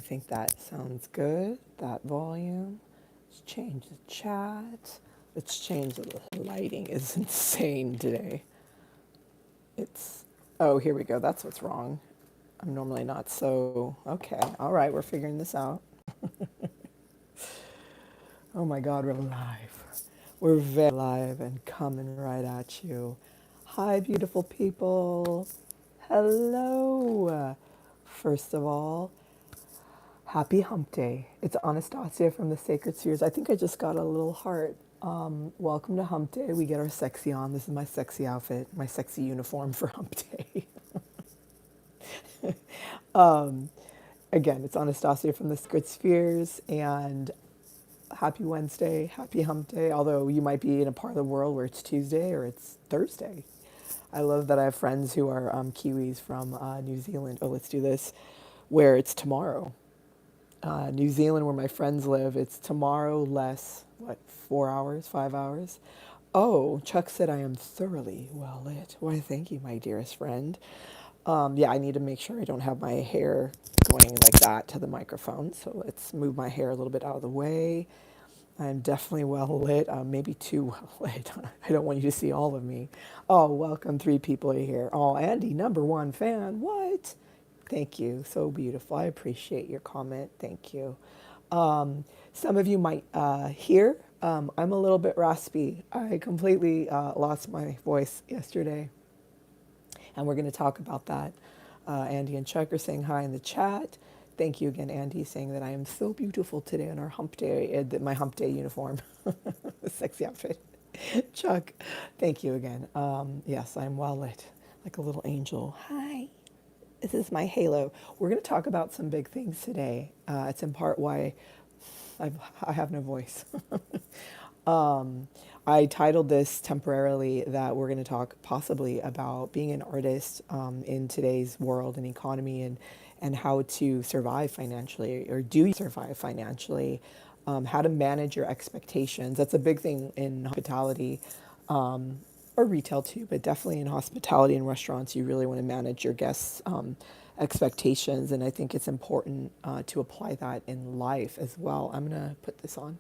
think that sounds good. That volume. Let's change the chat. Let's change the lighting. Is insane today. It's, oh, here we go. That's what's wrong. I'm normally not so, okay. All right, we're figuring this out. Oh my God, we're live. We're very live and coming right at you. Hi, beautiful people. Hello. First of all, happy hump day. It's Anastasia from the Sacred Spheres. I think I just got a little heart. Welcome to hump day. We get our sexy on. This is my sexy outfit, my sexy uniform for hump day. Again, it's Anastasia from the Sacred Spheres, and happy Wednesday, happy hump day, although you might be in a part of the world where it's Tuesday or it's Thursday. I love that I have friends who are Kiwis from New Zealand. Oh, let's do this, where it's tomorrow. New Zealand, where my friends live, it's tomorrow less, what, 4 hours, 5 hours? Oh, Chuck said I am thoroughly well lit. Why, thank you, my dearest friend. Yeah, I need to make sure I don't have my hair going like that to the microphone. So let's move my hair a little bit out of the way. I'm definitely well lit, maybe too well lit. I don't want you to see all of me. Oh, welcome, 3 people here. Oh, Andy, #1 fan. What? Thank you. So beautiful. I appreciate your comment. Thank you. Some of you might hear I'm a little bit raspy. I completely lost my voice yesterday, and we're going to talk about that. Andy and Chuck are saying hi in the chat. Thank you again, Andy, saying that I am so beautiful today in our hump day, my hump day uniform, sexy outfit. Chuck, thank you again. Yes, I'm well lit, like a little angel. Hi. This is my halo. We're going to talk about some big things today. It's in part why I have no voice. I titled this temporarily that we're going to talk possibly about being an artist in today's world and economy, and how to survive financially, or do you survive financially, how to manage your expectations. That's a big thing in hospitality, or retail too, but definitely in hospitality and restaurants, you really want to manage your guests' expectations. And I think it's important to apply that in life as well. I'm going to put this on.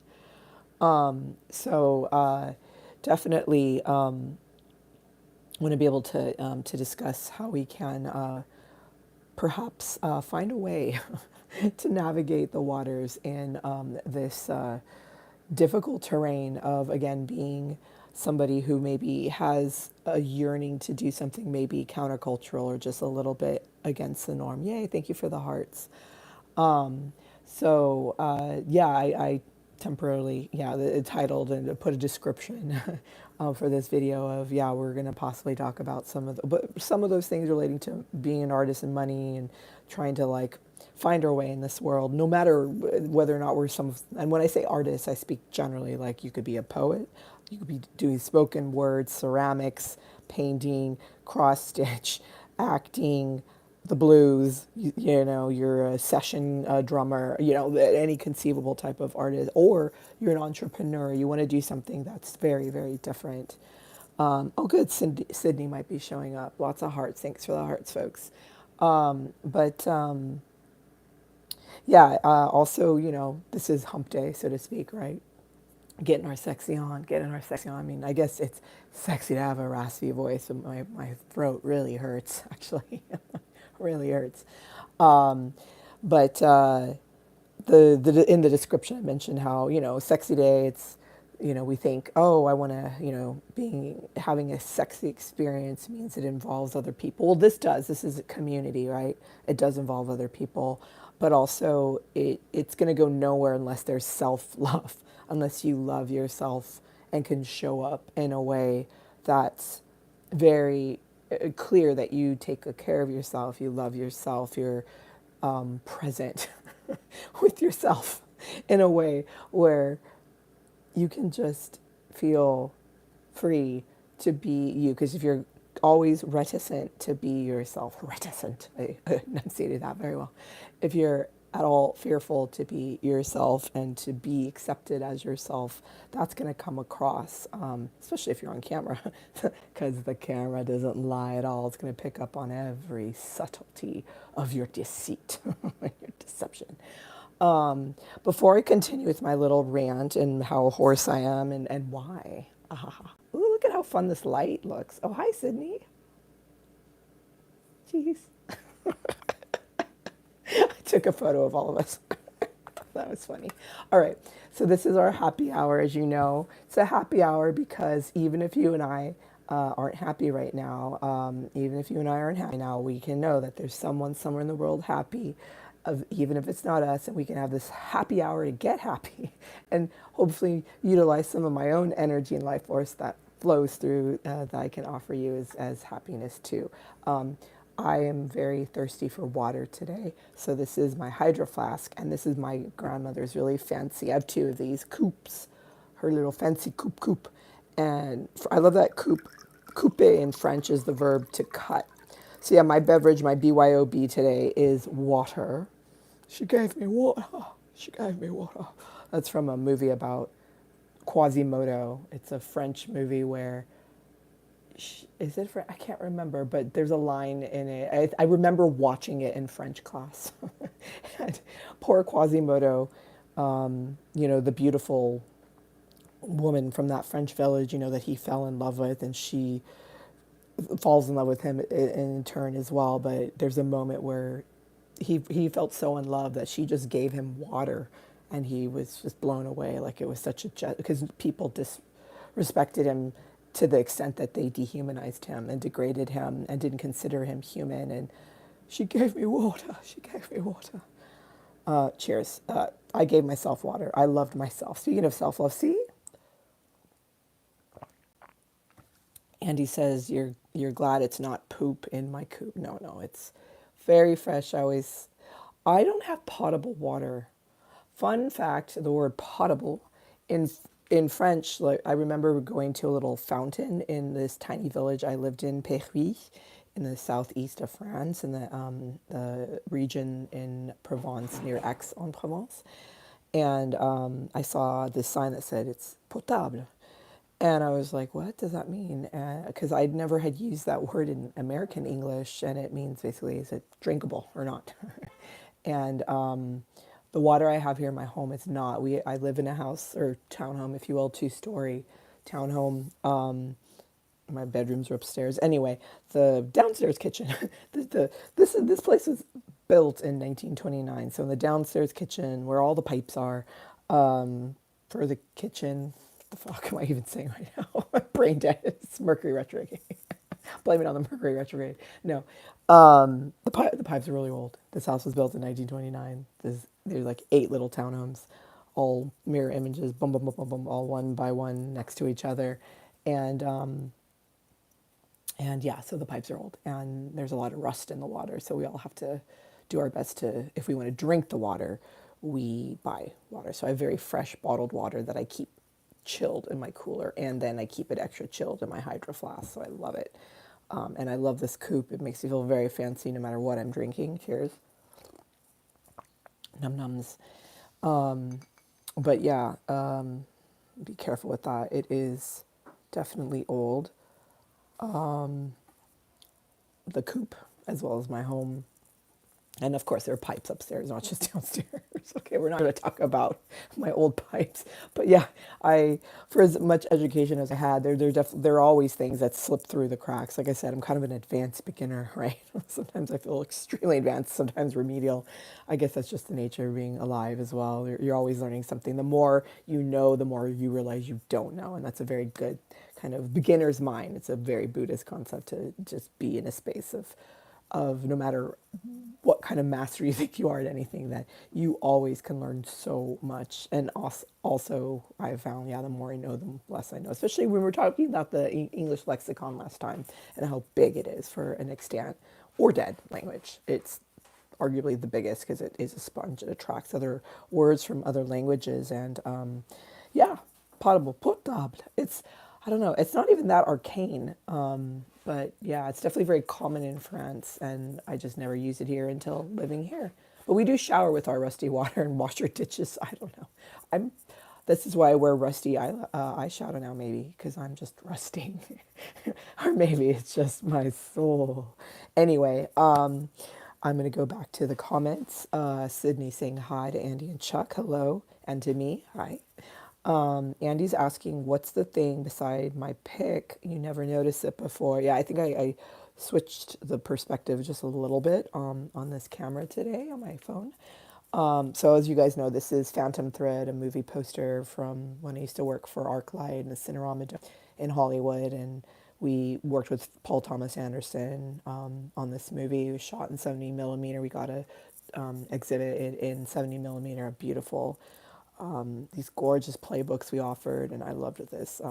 Definitely want to be able to discuss how we can perhaps find a way to navigate the waters in this difficult terrain of, again, being somebody who maybe has a yearning to do something maybe countercultural or just a little bit against the norm. Yay, thank you for the hearts. Yeah, I temporarily, yeah, titled and put a description for this video of, yeah, we're going to possibly talk about some of those things relating to being an artist and money and trying to like find our way in this world, no matter whether or not we're and when I say artist, I speak generally, like you could be a poet, you could be doing spoken word, ceramics, painting, cross stitch, acting, the blues, you're a session drummer, any conceivable type of artist, or you're an entrepreneur, you want to do something that's very, very different. Oh, good, Sydney might be showing up. Lots of hearts. Thanks for the hearts, folks. But yeah, also, this is hump day, so to speak, right? Getting our sexy on, getting our sexy on. I mean, I guess it's sexy to have a raspy voice, but my throat really hurts, actually. Really hurts. But the in the description I mentioned how, sexy day, it's, we think, oh, I want to, having a sexy experience means it involves other people. Well, this is a community, right? It does involve other people, but also it's going to go nowhere unless there's self-love, unless you love yourself and can show up in a way that's very clear that you take good care of yourself, you love yourself, you're present with yourself in a way where you can just feel free to be you. Because if you're always reticent to be yourself, I enunciated that very well. If you're at all fearful to be yourself and to be accepted as yourself, that's going to come across, especially if you're on camera, because the camera doesn't lie at all. It's going to pick up on every subtlety of your deceit. Your Deception. Before I continue with my little rant and how hoarse I am and why. Ooh, look at how fun this light looks. Oh, hi, Sydney. Jeez. I took a photo of all of us. That was funny. All right. So this is our happy hour, as you know. It's a happy hour because even if you and I aren't happy right now, even if you and I aren't happy now, we can know that there's someone somewhere in the world happy, even if it's not us, and we can have this happy hour to get happy and hopefully utilize some of my own energy and life force that flows through that I can offer you as happiness too. I am very thirsty for water today, so this is my hydro flask, and this is my grandmother's really fancy. I have two of these coupes, her little fancy coupe, and I love that coupe. Coupe in French is the verb to cut. So yeah, my beverage, my BYOB today is water. She gave me water. She gave me water. That's from a movie about Quasimodo. It's a French movie where is it French? I can't remember, but there's a line in it. I remember watching it in French class. And poor Quasimodo, the beautiful woman from that French village, that he fell in love with, and she falls in love with him in turn as well. But there's a moment where he felt so in love that she just gave him water, and he was just blown away. Like it was such a because people disrespected him to the extent that they dehumanized him and degraded him and didn't consider him human. And she gave me water. She gave me water. Cheers. I gave myself water. I loved myself. Speaking of self-love, see? Andy says, you're glad it's not poop in my coop. No, it's very fresh. I don't have potable water. Fun fact, the word potable in French, like I remember going to a little fountain in this tiny village I lived in, Péruy, in the southeast of France, in the region in Provence, near Aix-en-Provence. And I saw this sign that said it's potable. And I was like, what does that mean? Because I'd never had used that word in American English, and it means basically, is it drinkable or not? And the water I have here in my home is not. I live in a house or townhome, if you will, two-story townhome. My bedrooms are upstairs. Anyway, the downstairs kitchen. This place was built in 1929. So in the downstairs kitchen, where all the pipes are, for the kitchen. What the fuck am I even saying right now? My brain dead. It's Mercury retrograde. Blame it on the Mercury retrograde. No, the pipes are really old. This house was built in 1929. There's like 8 little townhomes, all mirror images, boom, boom, boom, boom, boom, all one by one next to each other, and yeah, so the pipes are old, and there's a lot of rust in the water. So we all have to do our best to, if we want to drink the water, we buy water. So I have very fresh bottled water that I keep chilled in my cooler, and then I keep it extra chilled in my hydro flask. So I love it. And I love this coupe. It makes me feel very fancy no matter what I'm drinking. Cheers. Num nums. But yeah, be careful with that. It is definitely old. The coupe, as well as my home. And of course, there are pipes upstairs, not just downstairs. Okay, we're not going to talk about my old pipes, but yeah, for as much education as I had, there are always things that slip through the cracks. Like I said, I'm kind of an advanced beginner, right? Sometimes I feel extremely advanced, sometimes remedial. I guess that's just the nature of being alive as well. You're always learning something. The more you know, the more you realize you don't know, and that's a very good kind of beginner's mind. It's a very Buddhist concept to just be in a space of no matter what kind of master you think you are at anything, that you always can learn so much. And also I found, yeah, the more I know, the less I know, especially when we were talking about the English lexicon last time and how big it is for an extant or dead language. It's arguably the biggest because it is a sponge. It attracts other words from other languages. And yeah, potable. I don't know, it's not even that arcane. But yeah, it's definitely very common in France, and I just never used it here until living here. But we do shower with our rusty water and wash our ditches. I don't know. This is why I wear rusty eyeshadow now, maybe, because I'm just rusting. Or maybe it's just my soul. Anyway, I'm I'm going to go back to the comments. Sydney saying hi to Andy and Chuck. Hello. And to me. Hi. Andy's asking, what's the thing beside my pick? You never noticed it before. Yeah, I think I switched the perspective just a little bit on this camera today on my phone. So as you guys know, this is Phantom Thread, a movie poster from when I used to work for ArcLight and the Cinerama in Hollywood, and we worked with Paul Thomas Anderson on this movie. It was shot in 70 millimeter. We got to exhibit it in 70 millimeter. A beautiful, these gorgeous playbooks we offered, and I loved this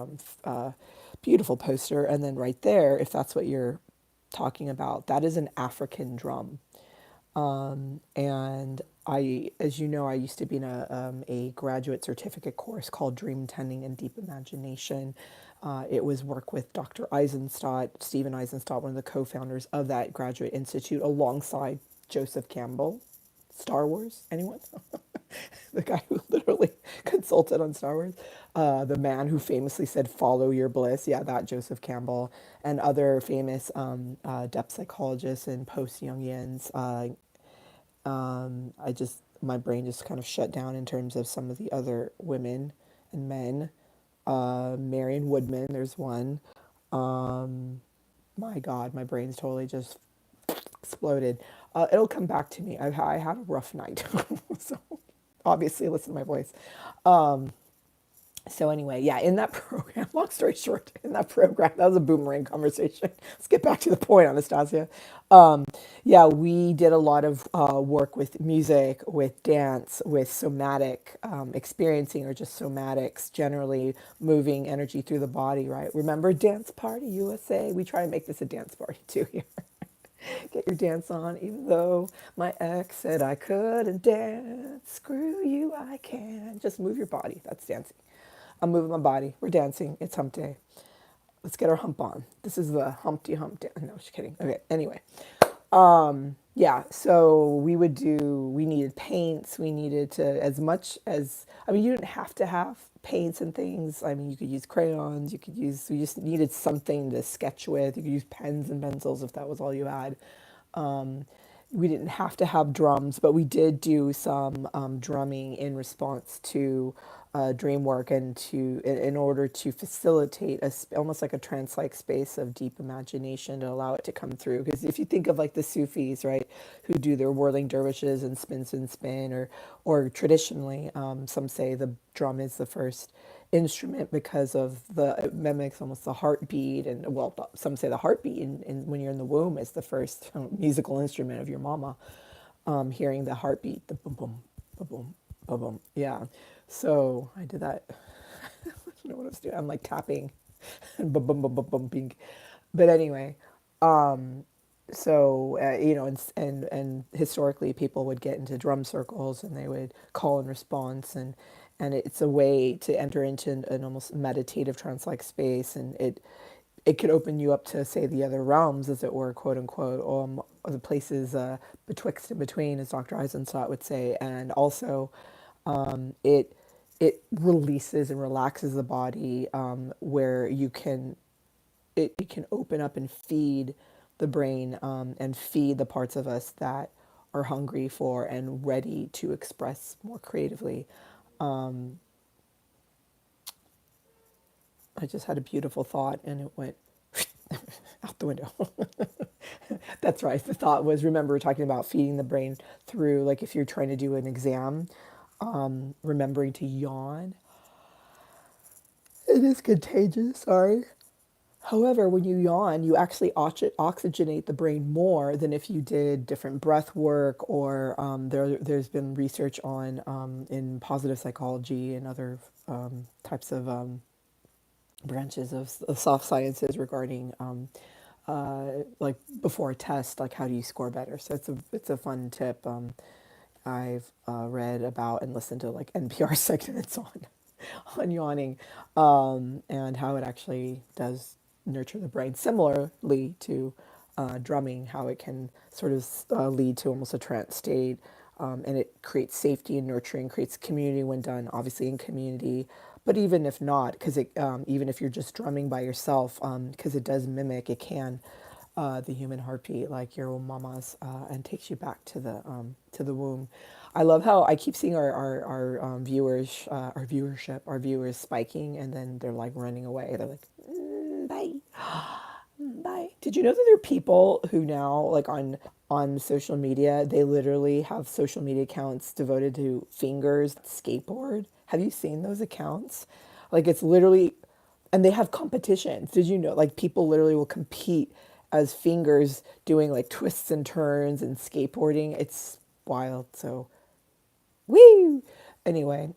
beautiful poster. And then right there, if that's what you're talking about, that is an African drum. And I, as you know, I used to be in a graduate certificate course called Dream Tending and Deep Imagination. It was work with Dr. Eisenstadt, Stephen Eisenstadt, one of the co-founders of that graduate institute, alongside Joseph Campbell. Star Wars, anyone? The guy who literally consulted on Star Wars. The man who famously said, "Follow your bliss." Yeah, that Joseph Campbell. And other famous depth psychologists and post-Jungians. My brain just kind of shut down in terms of some of the other women and men. Marion Woodman, there's one. My God, my brain's totally just exploded. It'll come back to me. I had a rough night. So obviously listen to my voice. So anyway, yeah, in that program, long story short, in that program, that was a boomerang conversation. Let's get back to the point, Anastasia. Yeah, we did a lot of work with music, with dance, with somatic experiencing, or just somatics, generally moving energy through the body, right? Remember Dance Party USA? We try to make this a dance party too here. Get your dance on, even though my ex said I couldn't dance. Screw you, I can. Just move your body. That's dancing. I'm moving my body. We're dancing. It's hump day. Let's get our hump on. This is the Humpty Hump dance. No, just kidding. Okay, anyway. Yeah, so we needed paints. We needed to, as much as, I mean, you didn't have to have paints and things. I mean, you could use crayons. We just needed something to sketch with. You could use pens and pencils if that was all you had. We didn't have to have drums, but we did do some drumming in response to dream work, and in order to facilitate almost like a trance-like space of deep imagination to allow it to come through. Because if you think of like the Sufis, right, who do their whirling dervishes and spin, or traditionally, some say the drum is the first instrument because of it mimics almost the heartbeat, and well, some say the heartbeat when you're in the womb is the first musical instrument of your mama. Hearing the heartbeat, the boom boom boom boom boom boom. Yeah, so I did that. I don't know what I was doing. I'm like tapping and boom boom boom boom boom ping. But anyway, so and historically people would get into drum circles and they would call and response, and it's a way to enter into an almost meditative trance-like space, and it could open you up to, say, the other realms, as it were, quote unquote, or the places betwixt and between, as Dr. Eisenstadt would say. And also it releases and relaxes the body, where it can open up and feed the brain, and feed the parts of us that are hungry for and ready to express more creatively. I just had a beautiful thought and it went out the window. That's right. The thought was, remember, we're talking about feeding the brain through, like if you're trying to do an exam, remembering to yawn. It is contagious, sorry. However, when you yawn, you actually oxygenate the brain more than if you did different breath work, or there's been research on in positive psychology and other types of branches of soft sciences regarding like before a test, like how do you score better. So it's a fun tip. I've read about and listened to like NPR segments on yawning, and how it actually does nurture the brain, similarly to drumming, how it can sort of lead to almost a trance state, and it creates safety and nurturing, creates community when done, obviously in community. But even if not, because even if you're just drumming by yourself, because it does mimic, it can the human heartbeat, like your mama's, and takes you back to the womb. I love how I keep seeing our viewers, our viewership, our viewers spiking, and then they're like running away. They're like, bye, bye. Did you know that there are people who now, like on social media, they literally have social media accounts devoted to fingers skateboard? Have you seen those accounts? Like it's literally, and they have competitions. Did you know? Like people literally will compete as fingers doing like twists and turns and skateboarding. It's wild. So, woo! Anyway,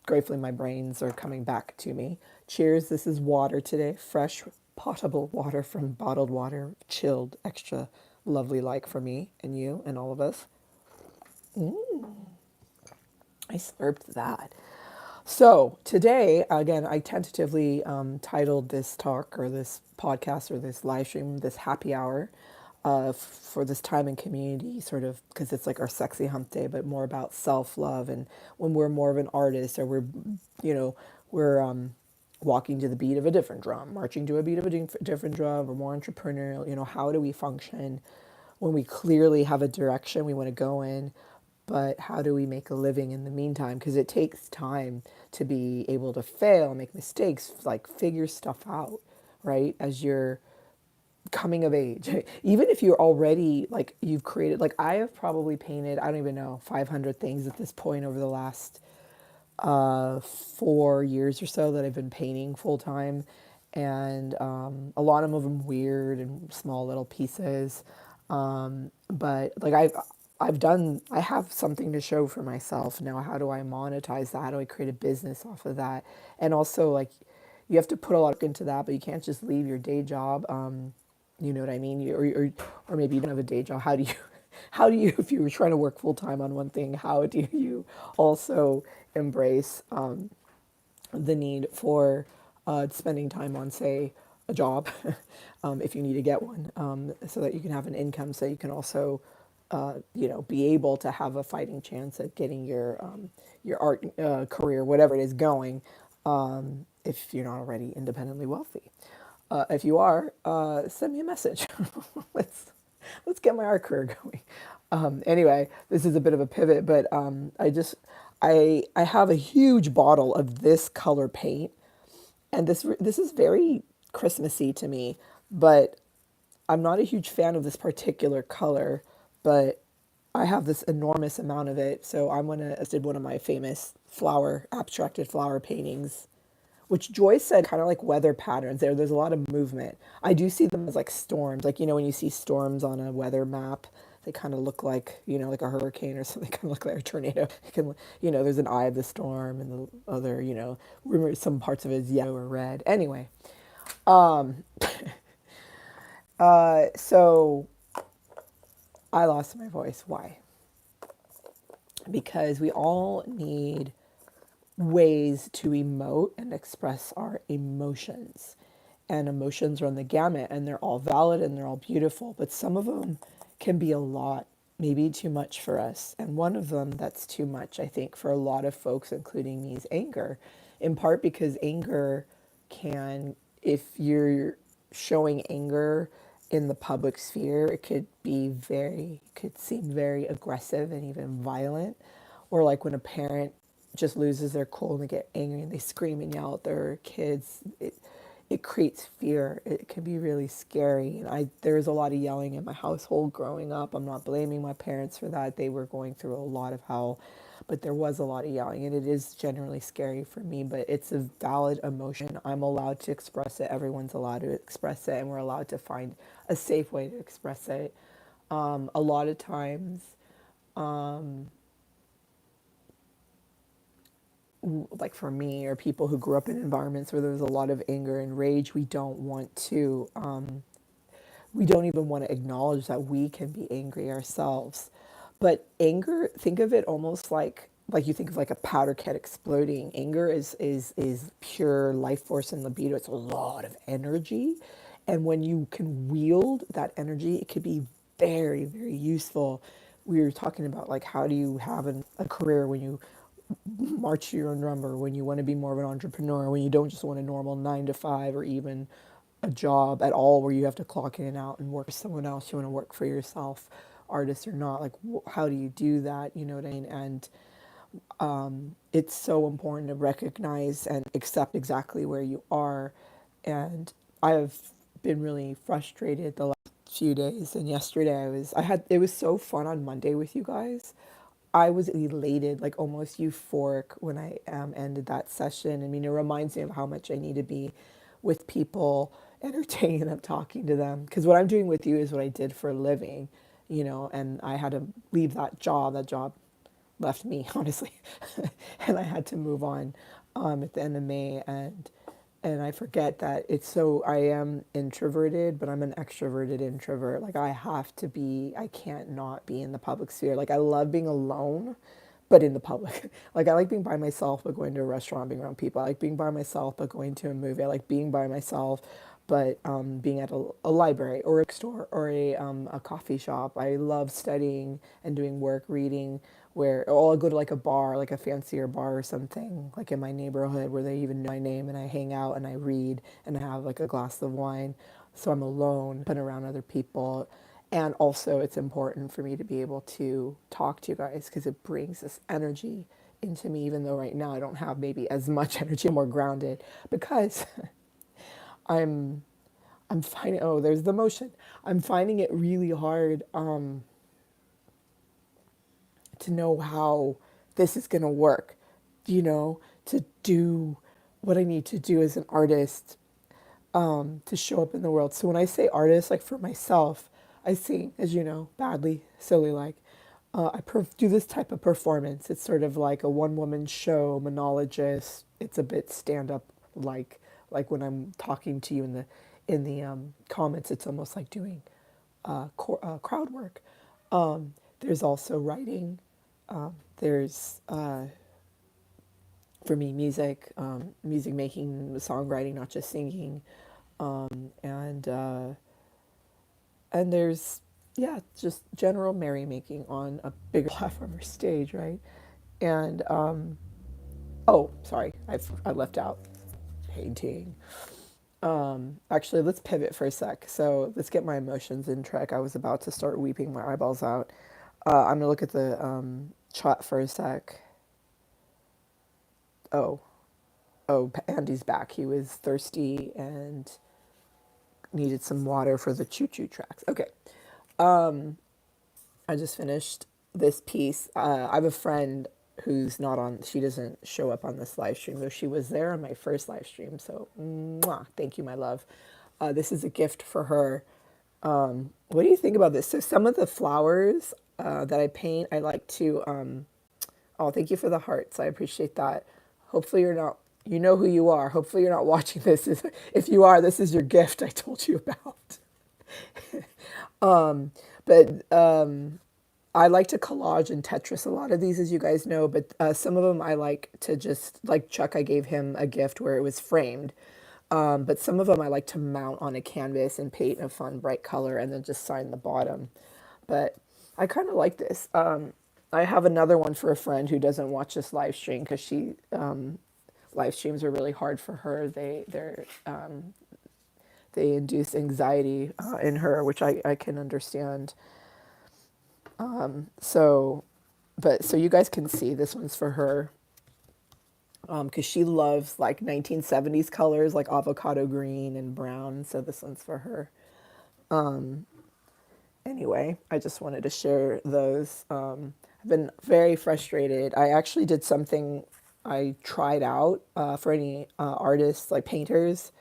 gratefully my brains are coming back to me. Cheers. This is water today. Fresh, potable water from bottled water, chilled, extra lovely like for me and you and all of us. I slurped that. So today, again, I tentatively titled this talk or this podcast or this live stream, this happy hour for this time and community, sort of, because it's like our sexy hump day, but more about self-love. And when we're more of an artist or we're walking to the beat of a different drum, marching to a beat of a different drum, or more entrepreneurial, how do we function when we clearly have a direction we want to go in, but how do we make a living in the meantime? Because it takes time to be able to fail, make mistakes, like figure stuff out, right? As you're coming of age, even if you're already like you've created, like I have probably painted, I don't even know, 500 things at this point over the last 4 years or so that I've been painting full time, and a lot of them weird and small little pieces. But like I have something to show for myself now. How do I monetize that? How do I create a business off of that? And also like you have to put a lot into that, but you can't just leave your day job. You know what I mean? Or maybe you don't have a day job. How do you, how do you, if you were trying to work full time on one thing, how do you also embrace the need for spending time on, say, a job, if you need to get one, so that you can have an income, so you can also, be able to have a fighting chance at getting your art career, whatever it is, going, if you're not already independently wealthy. If you are, send me a message. let's let's get my art career going. Anyway, this is a bit of a pivot, but I have a huge bottle of this color paint, and this is very Christmassy to me, but I'm not a huge fan of this particular color, but I have this enormous amount of it, so I did one of my famous abstracted flower paintings, which Joyce said kind of like weather patterns. There's a lot of movement. I do see them as like storms, like when you see storms on a weather map, they kind of look like like a hurricane or something. Kind of look like a tornado. It can, there's an eye of the storm, and the other, remember some parts of it is yellow or red. Anyway, so I lost my voice. Why? Because we all need ways to emote and express our emotions. And emotions run the gamut, and they're all valid and they're all beautiful, but some of them can be a lot, maybe too much for us. And one of them that's too much, I think, for a lot of folks, including me, is anger. In part because anger can, if you're showing anger in the public sphere, it could seem very aggressive and even violent. Or like when a parent just loses their cool and they get angry and they scream and yell at their kids. It creates fear. It can be really scary. And there was a lot of yelling in my household growing up. I'm not blaming my parents for that. They were going through a lot of hell, but there was a lot of yelling, and it is generally scary for me, but it's a valid emotion. I'm allowed to express it. Everyone's allowed to express it, and we're allowed to find a safe way to express it. A lot of times, like for me or people who grew up in environments where there was a lot of anger and rage, we don't even want to acknowledge that we can be angry ourselves. But anger, think of it almost like you think of like a powder keg exploding. Anger is pure life force and libido. It's a lot of energy, and when you can wield that energy, it could be very, very useful. We were talking about like how do you have a career when you march to your own number, when you want to be more of an entrepreneur, when you don't just want a normal 9 to 5 or even a job at all where you have to clock in and out and work for someone else. You want to work for yourself, artist or not. Like, how do you do that? You know what I mean? And it's so important to recognize and accept exactly where you are. And I've been really frustrated the last few days. And yesterday it was so fun on Monday with you guys. I was elated, like almost euphoric when I ended that session. I mean, it reminds me of how much I need to be with people, entertaining them, talking to them. Because what I'm doing with you is what I did for a living, and I had to leave that job. That job left me, honestly. And I had to move on at the end of May. And I forget that I am introverted, but I'm an extroverted introvert. Like I can't not be in the public sphere. Like I love being alone, but in the public. Like I like being by myself, but going to a restaurant, being around people. I like being by myself, but going to a movie. I like being by myself, but being at a library or a store or a coffee shop. I love studying and doing work, reading, or I'll go to like a bar, like a fancier bar or something, like in my neighborhood where they even know my name and I hang out and I read and I have like a glass of wine. So I'm alone, but around other people. And also, it's important for me to be able to talk to you guys because it brings this energy into me, even though right now I don't have maybe as much energy, more grounded because I'm I'm finding, oh, there's the motion. I'm finding it really hard to know how this is going to work, to do what I need to do as an artist to show up in the world. So when I say artist, like for myself, I sing, as you know, badly, silly like. Do this type of performance. It's sort of like a one-woman show, monologist. It's a bit stand-up like when I'm talking to you in the comments. It's almost like doing crowd work. There's also writing. There's for me music making, songwriting, not just singing, and there's yeah, just general merrymaking on a bigger platform or stage, right? And oh, sorry, I left out painting. Actually, let's pivot for a sec. So let's get my emotions in check. I was about to start weeping my eyeballs out. I'm gonna look at the chat for a sec. Oh, Andy's back. He was thirsty and needed some water for the choo choo tracks. Okay. I just finished this piece. I have a friend who's not on, she doesn't show up on this live stream, though she was there on my first live stream. So, mwah, thank you, my love. This is a gift for her. What do you think about this? So, some of the flowers that I paint, I like to, oh, thank you for the hearts. I appreciate that. Hopefully, you're not, you know who you are. Hopefully, you're not watching this. If you are, this is your gift I told you about. But I like to collage and Tetris a lot of these, as you guys know, but some of them I like to just, like Chuck, I gave him a gift where it was framed. But some of them I like to mount on a canvas and paint a fun, bright color and then just sign the bottom. But I kind of like this. I have another one for a friend who doesn't watch this live stream because live streams are really hard for her. They induce anxiety in her, which I can understand. So, so you guys can see this one's for her because she loves like 1970s colors like avocado green and brown. So this one's for her. Anyway, I just wanted to share those. I've been very frustrated. I actually did something I tried out for any artists, like painters.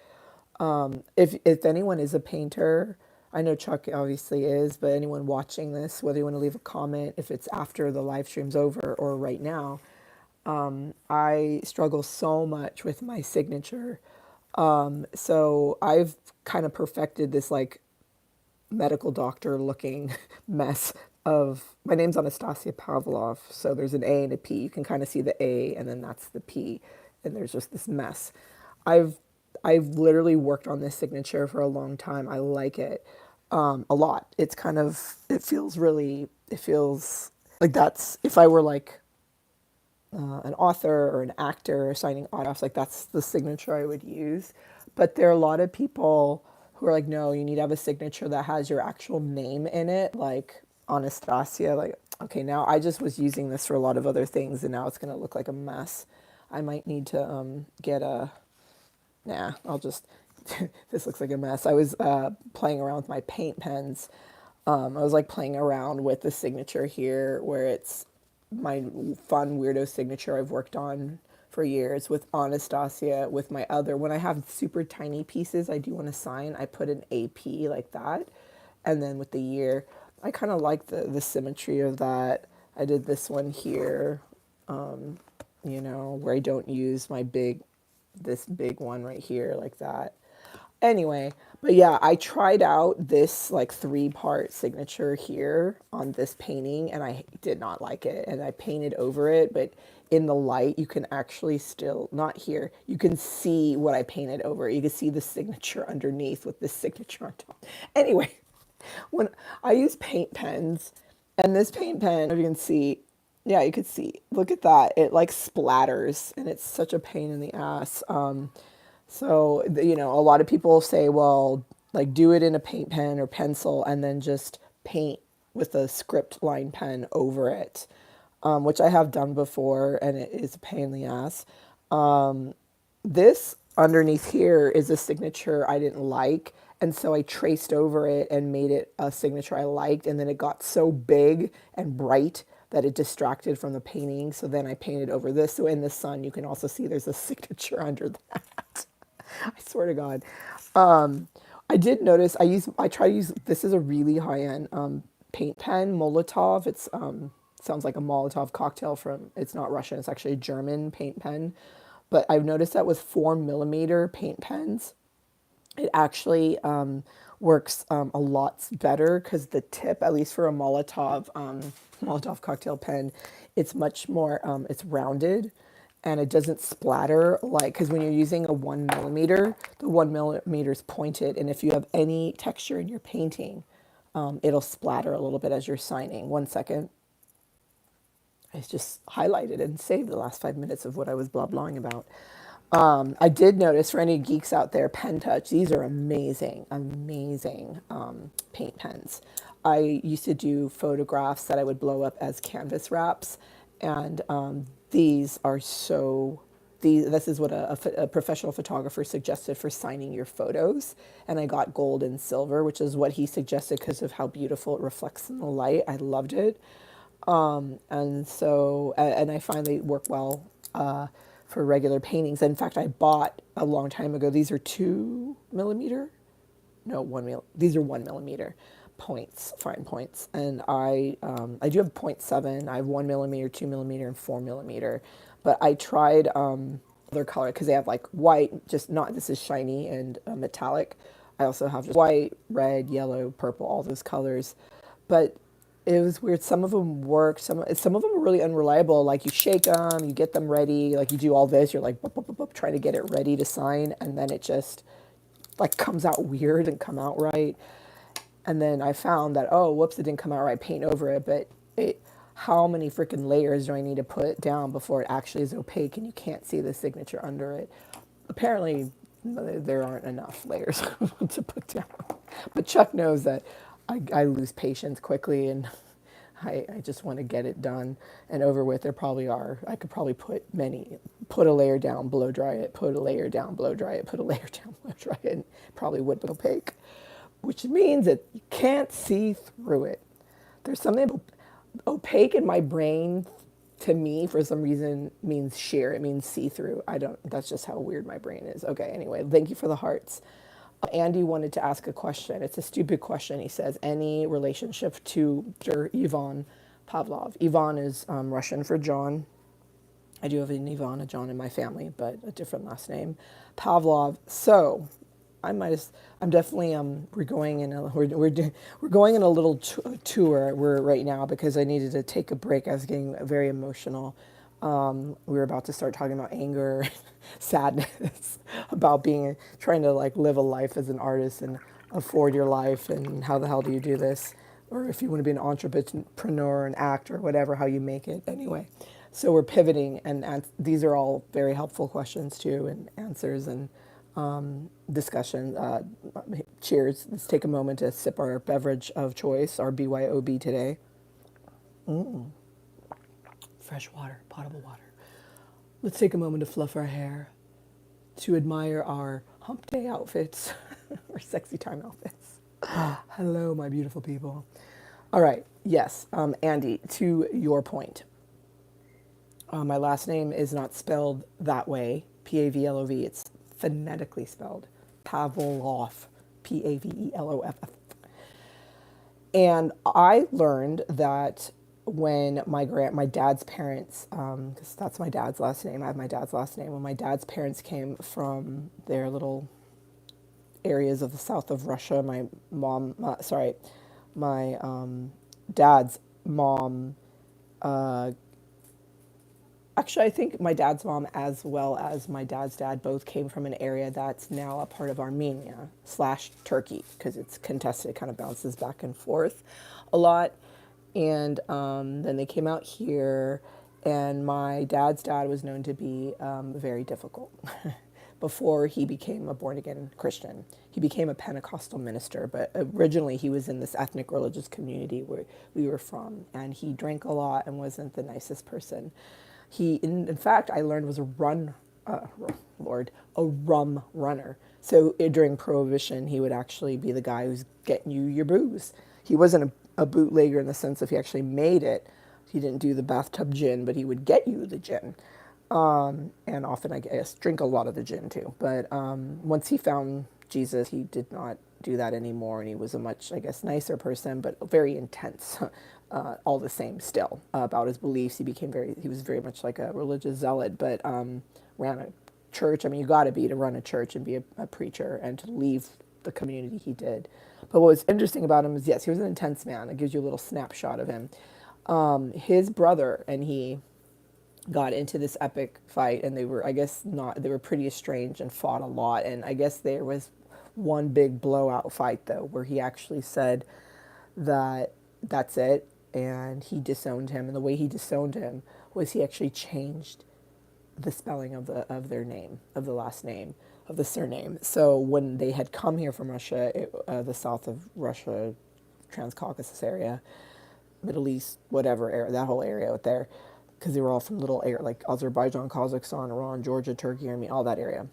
If anyone is a painter, I know Chuck obviously is, but anyone watching this, whether you want to leave a comment, if it's after the live stream's over or right now, I struggle so much with my signature. So I've kind of perfected this like medical doctor looking mess of, my name's Anastasia Pavlov, so there's an A and a P. You can kind of see the A and then that's the P, and there's just this mess. I've I've literally worked on this signature for a long time. I like it a lot. It's kind of, it feels like that's, if I were like an author or an actor signing autographs, like that's the signature I would use. But there are a lot of people who are like, no, you need to have a signature that has your actual name in it, like Anastasia. Like, okay, now I just was using this for a lot of other things, and now it's going to look like a mess. I might need to get a, nah, I'll just, this looks like a mess. I was playing around with my paint pens. I was like playing around with the signature here where it's my fun weirdo signature I've worked on for years with Anastasia. With my other, when I have super tiny pieces I do want to sign, I put an AP like that. And then with the year, I kind of like the symmetry of that. I did this one here, you know, where I don't use my this big one right here like that. Anyway, but yeah, I tried out this like 3-part signature here on this painting and I did not like it. And I painted over it, but in the light, you can actually still, not here, you can see what I painted over. You can see the signature underneath with this signature on top. Anyway, when I use paint pens, and this paint pen, if you can see, yeah, you could see, look at that. It like splatters and it's such a pain in the ass. So, you know, a lot of people say, well, like do it in a paint pen or pencil and then just paint with a script line pen over it, which I have done before and it is a pain in the ass. This underneath here is a signature I didn't like. And so I traced over it and made it a signature I liked. And then it got so big and bright that it distracted from the painting. So then I painted over this. So in the sun, you can also see there's a signature under that. I swear to God. I did notice I try to use, this is a really high-end paint pen, Molotov. It's sounds like a Molotov cocktail from, it's not Russian, it's actually a German paint pen. But I've noticed that with 4mm paint pens, it actually works a lot better because the tip, at least for a Molotov cocktail pen, it's much more, it's rounded and it doesn't splatter like, because when you're using a 1mm, the 1mm is pointed. And if you have any texture in your painting, it'll splatter a little bit as you're signing. 1 second. I just highlighted and saved the last 5 minutes of what I was blah blahing about. I did notice for any geeks out there, PenTouch, these are amazing, amazing paint pens. I used to do photographs that I would blow up as canvas wraps, and these are so, this is what a professional photographer suggested for signing your photos, and I got gold and silver, which is what he suggested because of how beautiful it reflects in the light. I loved it. And so, and I find they work well for regular paintings. In fact, I bought a long time ago, these are 2mm, no, these are 1mm points, fine points. And I do have 0.7, I have 1mm, 2mm, and 4mm. But I tried other color because they have like white, just not, this is shiny and metallic. I also have just white, red, yellow, purple, all those colors. But it was weird. Some of them work. Some of them are really unreliable. Like you shake them, you get them ready. Like you do all this. You're like boop, boop, boop, boop, trying to get it ready to sign, and then it just like comes out weird and come out right. And then I found that, oh, whoops, it didn't come out right. Paint over it, but how many freaking layers do I need to put down before it actually is opaque and you can't see the signature under it? Apparently, there aren't enough layers to put down. But Chuck knows that I lose patience quickly and I just want to get it done and over with. There probably are. I could probably put a layer down, blow dry it, put a layer down, blow dry it, put a layer down, blow dry it, and probably would be opaque, which means that you can't see through it. There's something opaque in my brain, to me, for some reason, means sheer. It means see-through. That's just how weird my brain is. Okay, anyway, thank you for the hearts. Andy wanted to ask a question. It's a stupid question. He says, any relationship to Ivan Pavlov? Ivan is Russian for John. I do have an Ivan, a John in my family, but a different last name. Pavlov. So I'm definitely we're going in a little tour right now because I needed to take a break. I was getting very emotional. We were about to start talking about anger, sadness, about trying to like live a life as an artist and afford your life, and how the hell do you do this? Or if you want to be an entrepreneur, an actor, whatever, how you make it. Anyway, so we're pivoting, and these are all very helpful questions too, and answers, and discussion. Cheers. Let's take a moment to sip our beverage of choice, our BYOB today. Fresh water, potable water. Let's take a moment to fluff our hair, to admire our hump day outfits, or sexy time outfits. Hello, my beautiful people. All right, yes, Andy, to your point. My last name is not spelled that way, Pavlov. It's phonetically spelled Pavlov, Paveloff. And I learned that when my dad's parents, because that's my dad's last name, I have my dad's last name. When my dad's parents came from their little areas of the south of Russia, my dad's mom, actually, I think my dad's mom as well as my dad's dad both came from an area that's now a part of Armenia / Turkey, because it's contested, it kind of bounces back and forth a lot. And then they came out here, and my dad's dad was known to be very difficult before he became a born-again Christian. He became a Pentecostal minister, but originally he was in this ethnic religious community where we were from, and he drank a lot and wasn't the nicest person. He, in fact, I learned was a rum runner. So during Prohibition, he would actually be the guy who's getting you your booze. He wasn't a bootlegger in the sense of he actually made it. He didn't do the bathtub gin, but he would get you the gin. And often, I guess, drink a lot of the gin too. But once he found Jesus, he did not do that anymore, and he was a much, I guess, nicer person, but very intense. All the same, still about his beliefs. He was very much like a religious zealot, but ran a church. I mean, you got to be to run a church and be a preacher and to leave the community he did. But what was interesting about him is, yes, he was an intense man. It gives you a little snapshot of him. His brother and he got into this epic fight, and they were pretty estranged and fought a lot. And I guess there was one big blowout fight, though, where he actually said that that's it, and he disowned him. And the way he disowned him was he actually changed the spelling of their name, of the last name, of the surname. So when they had come here from Russia, the south of Russia, Transcaucasus area, Middle East, whatever area, that whole area out there, because they were all from little area like Azerbaijan, Kazakhstan, Iran, Georgia, Turkey, Armenia, all that area.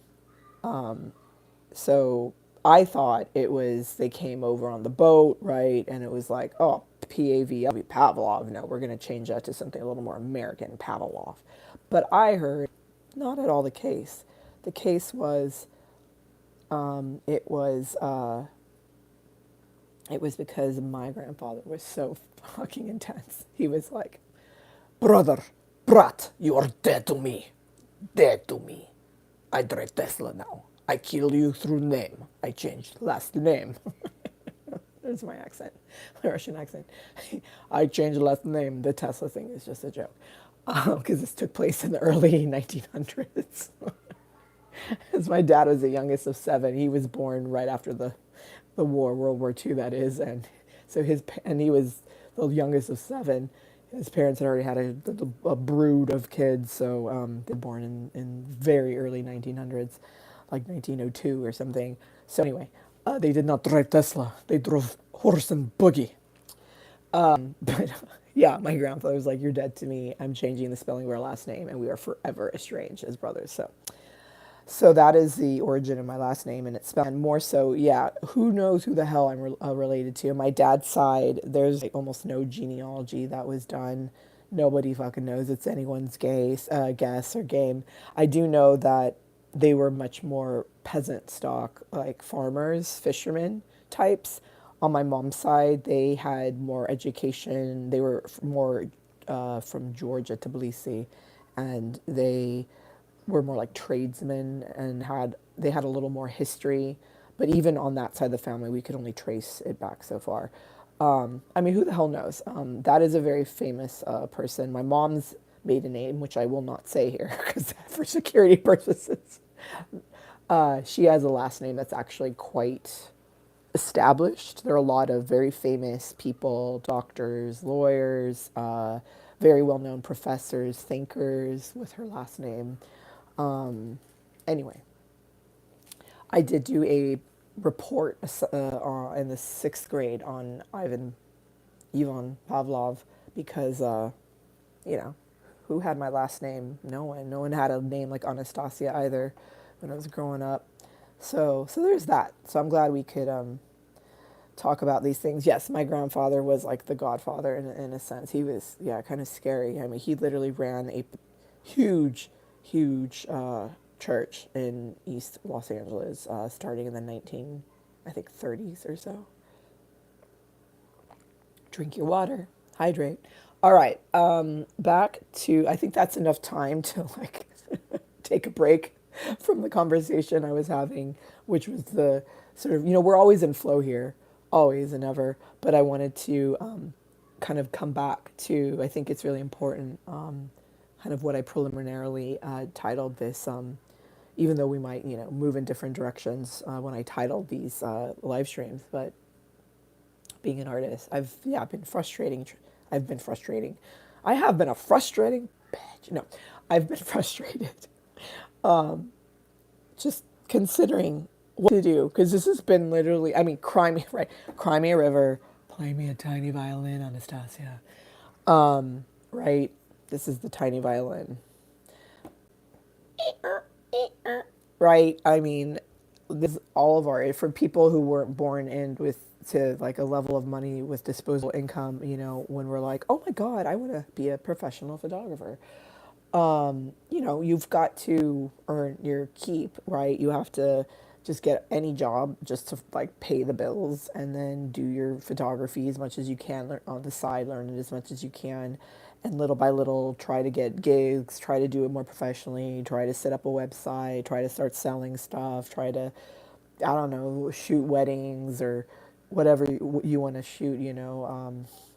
So I thought it was they came over on the boat, right? And it was like, oh, Pavlov. No, we're going to change that to something a little more American, Pavlov. But I heard not at all the case. The case was it was because my grandfather was so fucking intense. He was like, brother, brat, you are dead to me. Dead to me. I drive Tesla now. I kill you through name. I changed last name. There's my accent, my Russian accent. I changed last name. The Tesla thing is just a joke. Because this took place in the early 1900s. As my dad was the youngest of 7. He was born right after the war, World War II, that is. And so he was the youngest of 7. His parents had already had a brood of kids, so they're born in very early 1900s, like 1902 or something. So anyway, they did not drive Tesla. They drove horse and buggy. But yeah, my grandfather was like, you're dead to me. I'm changing the spelling of our last name, and we are forever estranged as brothers. So that is the origin of my last name, and it's spelled. And more so, yeah, who knows who the hell I'm related to. My dad's side, there's like almost no genealogy that was done. Nobody fucking knows. It's anyone's guess or game. I do know that they were much more peasant stock, like farmers, fishermen types. On my mom's side, they had more education. They were more from Georgia, Tbilisi, and they were more like tradesmen and they had a little more history. But even on that side of the family, we could only trace it back so far. I mean, who the hell knows? That is a very famous person. My mom's maiden name, which I will not say here because for security purposes, she has a last name that's actually quite established. There are a lot of very famous people, doctors, lawyers, very well-known professors, thinkers with her last name. Anyway, I did do a report in the sixth grade on Ivan Pavlov because, you know, who had my last name? No one. No one had a name like Anastasia either when I was growing up. So there's that. So I'm glad we could talk about these things. Yes, my grandfather was like the godfather in a sense. He was, yeah, kind of scary. I mean, he literally ran a huge, huge church in East Los Angeles, starting in the I think 30s or so. Drink your water, hydrate. All right, back to, I think that's enough time to like take a break from the conversation I was having, which was the sort of, we're always in flow here, always and ever, but I wanted to kind of come back to, I think it's really important, kind of what I preliminarily titled this, even though we might, move in different directions when I titled these live streams, but being an artist. Been frustrating. I've been frustrating. I have been a frustrating bitch. No, I've been frustrated. Just considering what to do because this has been literally. I mean, cry me right. Cry me a river. Play me a tiny violin, Anastasia. Right. This is the tiny violin. Right. I mean, this all of our for people who weren't born in with to like a level of money with disposable income, when we're like, oh my God, I want to be a professional photographer. You've got to earn your keep, right? You have to just get any job just to like pay the bills and then do your photography as much as you can on the side, learn it as much as you can. And little by little, try to get gigs, try to do it more professionally, try to set up a website, try to start selling stuff, try to, I don't know, shoot weddings or whatever you want to shoot,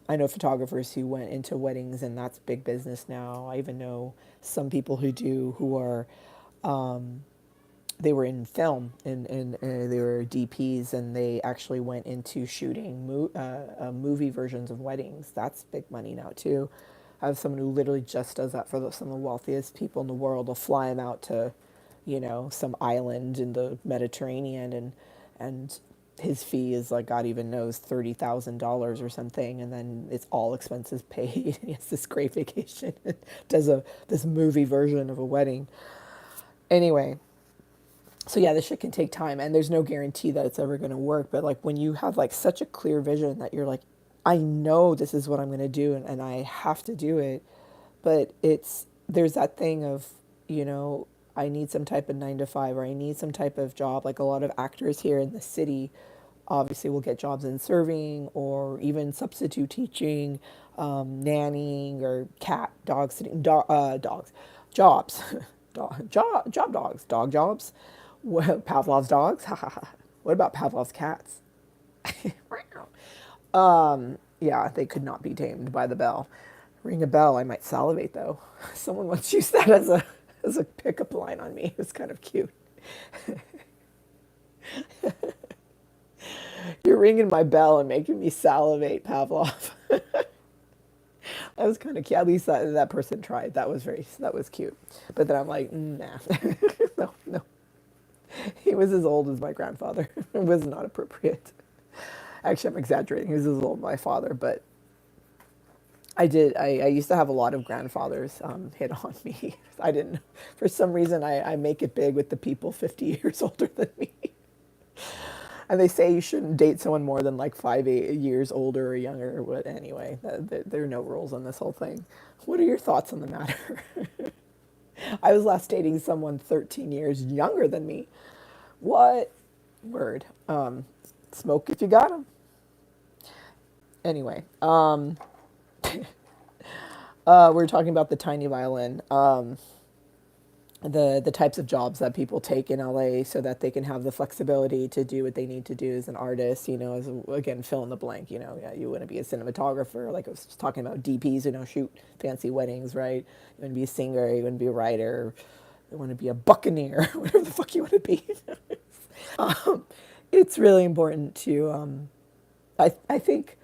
I know photographers who went into weddings and that's big business now. I even know some people who are, they were in film and they were DPs and they actually went into shooting movie versions of weddings. That's big money now too. I have someone who literally just does that for some of the wealthiest people in the world. They'll fly them out to, some island in the Mediterranean and his fee is like God even knows $30,000 or something, and then it's all expenses paid. He has this great vacation, does this movie version of a wedding. Anyway, so yeah, this shit can take time, and there's no guarantee that it's ever going to work. But like when you have like such a clear vision that you're like, I know this is what I'm going to do, and I have to do it. But there's that thing of, I need some type of 9 to 5 or I need some type of job. Like a lot of actors here in the city obviously will get jobs in serving or even substitute teaching, nannying or dog sitting, dogs, jobs, job dogs, dog jobs. Pavlov's dogs. What about Pavlov's cats? Yeah, they could not be tamed by the bell. Ring a bell, I might salivate though. Someone once used that as a pickup line on me. It was kind of cute. You're ringing my bell and making me salivate, Pavlov. That was kind of cute. At least that person tried. That was cute. But then I'm like, nah, no, no. He was as old as my grandfather. It was not appropriate. Actually, I'm exaggerating. He was as old as my father, but I used to have a lot of grandfathers hit on me. I didn't, for some reason, I make it big with the people 50 years older than me. And they say you shouldn't date someone more than like 8 years older or younger. But anyway, there are no rules on this whole thing. What are your thoughts on the matter? I was last dating someone 13 years younger than me. What? Word. Smoke if you got 'em. Anyway, we're talking about the tiny violin, the types of jobs that people take in LA so that they can have the flexibility to do what they need to do as an artist, again, fill in the blank, yeah, you want to be a cinematographer, like I was just talking about DPs who shoot fancy weddings, right? You want to be a singer, you want to be a writer, you want to be a buccaneer, whatever the fuck you want to be. It's really important to, I think,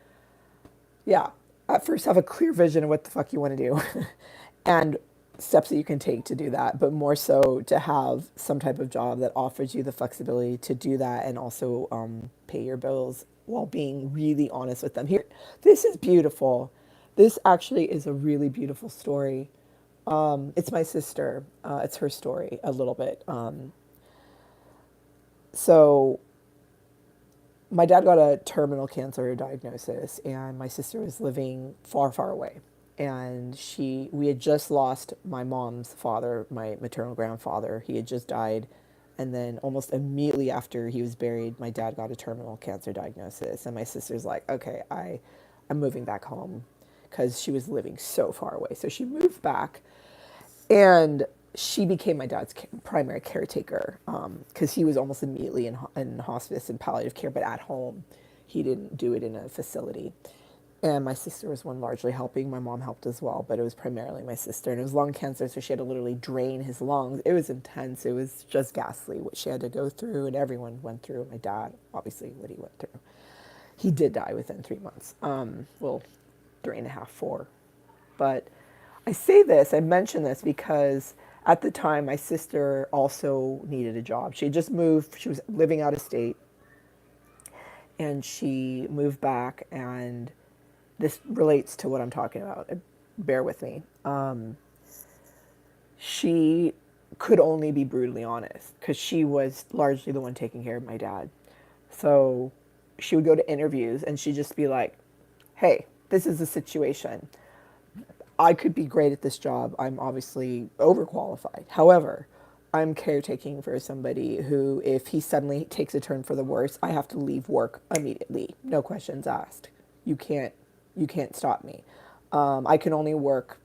yeah, at first have a clear vision of what the fuck you want to do. And steps that you can take to do that, but more so to have some type of job that offers you the flexibility to do that and also pay your bills while being really honest with them. Here, this is beautiful. This actually is a really beautiful story. It's my sister. It's her story a little bit. So my dad got a terminal cancer diagnosis, and my sister was living far, far away. And we had just lost my mom's father, my maternal grandfather. He had just died. And then almost immediately after he was buried, my dad got a terminal cancer diagnosis. And my sister's like, okay, I'm moving back home because she was living so far away. So she moved back, and she became my dad's primary caretaker because he was almost immediately in hospice and palliative care, but at home. He didn't do it in a facility. And my sister was one largely helping. My mom helped as well, but it was primarily my sister. And it was lung cancer, so she had to literally drain his lungs. It was intense. It was just ghastly what she had to go through, and everyone went through. My dad, obviously, what he went through. He did die within 3 months. Well, 3.5, 4. But I say this, I mention this because at the time my sister also needed a job. She had just moved, she was living out of state, and she moved back, and this relates to what I'm talking about. Bear with me. She could only be brutally honest because she was largely the one taking care of my dad. So she would go to interviews and she'd just be like, hey, this is the situation. I could be great at this job. I'm obviously overqualified. However, I'm caretaking for somebody who, if he suddenly takes a turn for the worse, I have to leave work immediately. No questions asked. You can't, you can't stop me. I can only work,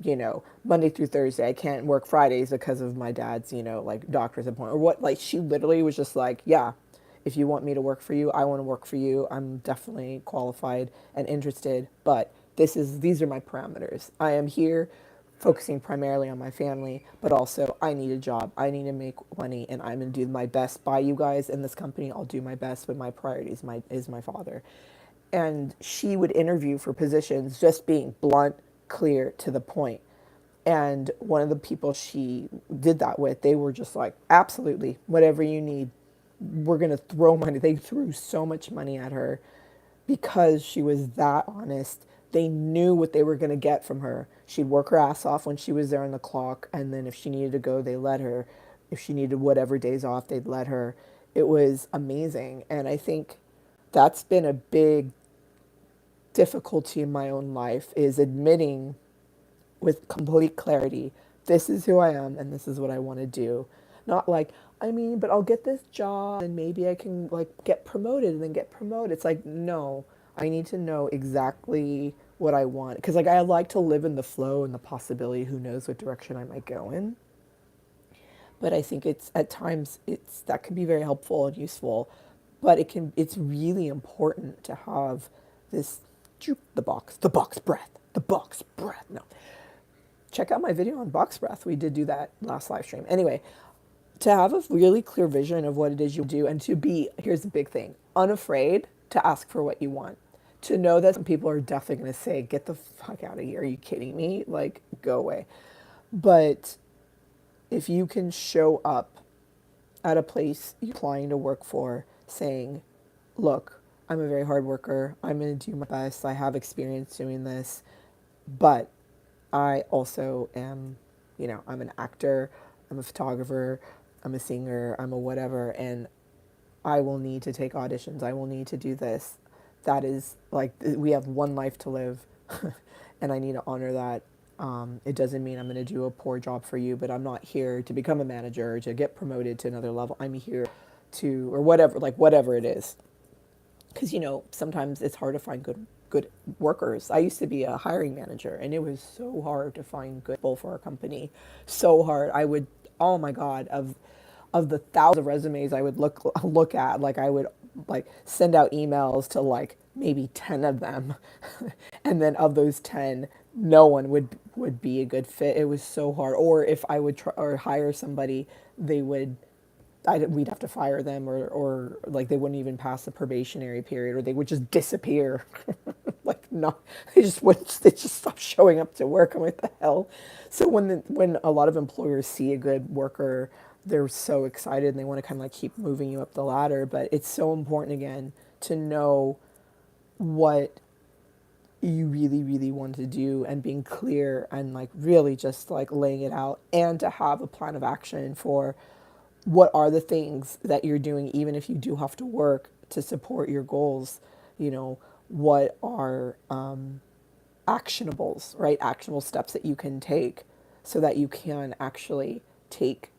Monday through Thursday. I can't work Fridays because of my dad's, like doctor's appointment or what. Like she literally was just like, yeah, if you want me to work for you, I want to work for you. I'm definitely qualified and interested, but these are my parameters. I am here focusing primarily on my family, but also I need a job. I need to make money, and I'm going to do my best by you guys in this company. I'll do my best, but my priority is my father. And she would interview for positions just being blunt, clear, to the point. And one of the people she did that with, they were just like, absolutely, whatever you need, we're going to throw money. They threw so much money at her because she was that honest. They knew what they were going to get from her. She'd work her ass off when she was there on the clock, and then if she needed to go, they let her. If she needed whatever days off, they'd let her. It was amazing. And I think that's been a big difficulty in my own life, is admitting with complete clarity, this is who I am and this is what I want to do. Not like, but I'll get this job and maybe I can like get promoted and then get promoted. It's like, no, I need to know exactly what I want. Because like I like to live in the flow and the possibility, who knows what direction I might go in. But I think it's at times that can be very helpful and useful. But it's really important to have this the box breath. No, check out my video on box breath. We did do that last live stream. Anyway, to have a really clear vision of what it is you do, and to be, here's the big thing, unafraid to ask for what you want. To know that some people are definitely going to say, get the fuck out of here. Are you kidding me? Like, go away. But if you can show up at a place you're applying to work for saying, look, I'm a very hard worker. I'm going to do my best. I have experience doing this, but I also am, I'm an actor, I'm a photographer, I'm a singer, I'm a whatever, and I will need to take auditions. I will need to do this. That is like, we have one life to live, and I need to honor that. It doesn't mean I'm going to do a poor job for you, but I'm not here to become a manager or to get promoted to another level. I'm here to, or whatever, like whatever it is. Because, sometimes it's hard to find good workers. I used to be a hiring manager, and it was so hard to find good people for our company. So hard. I would, oh my God, of the thousands of resumes I would look at, like I would like send out emails to like maybe 10 of them. And then of those 10, no one would be a good fit. It was so hard. Or if I would try or hire somebody, we'd have to fire them, or like they wouldn't even pass the probationary period, or they would just disappear. Like not, they just wouldn't, they just stopped showing up to work. I'm like, the hell? So when a lot of employers see a good worker, they're so excited and they want to kind of like keep moving you up the ladder. But it's so important again to know what you really, really want to do and being clear and like really just like laying it out and to have a plan of action for what are the things that you're doing, even if you do have to work to support your goals. You know, what are actionables, right? Actionable steps that you can take so that you can actually take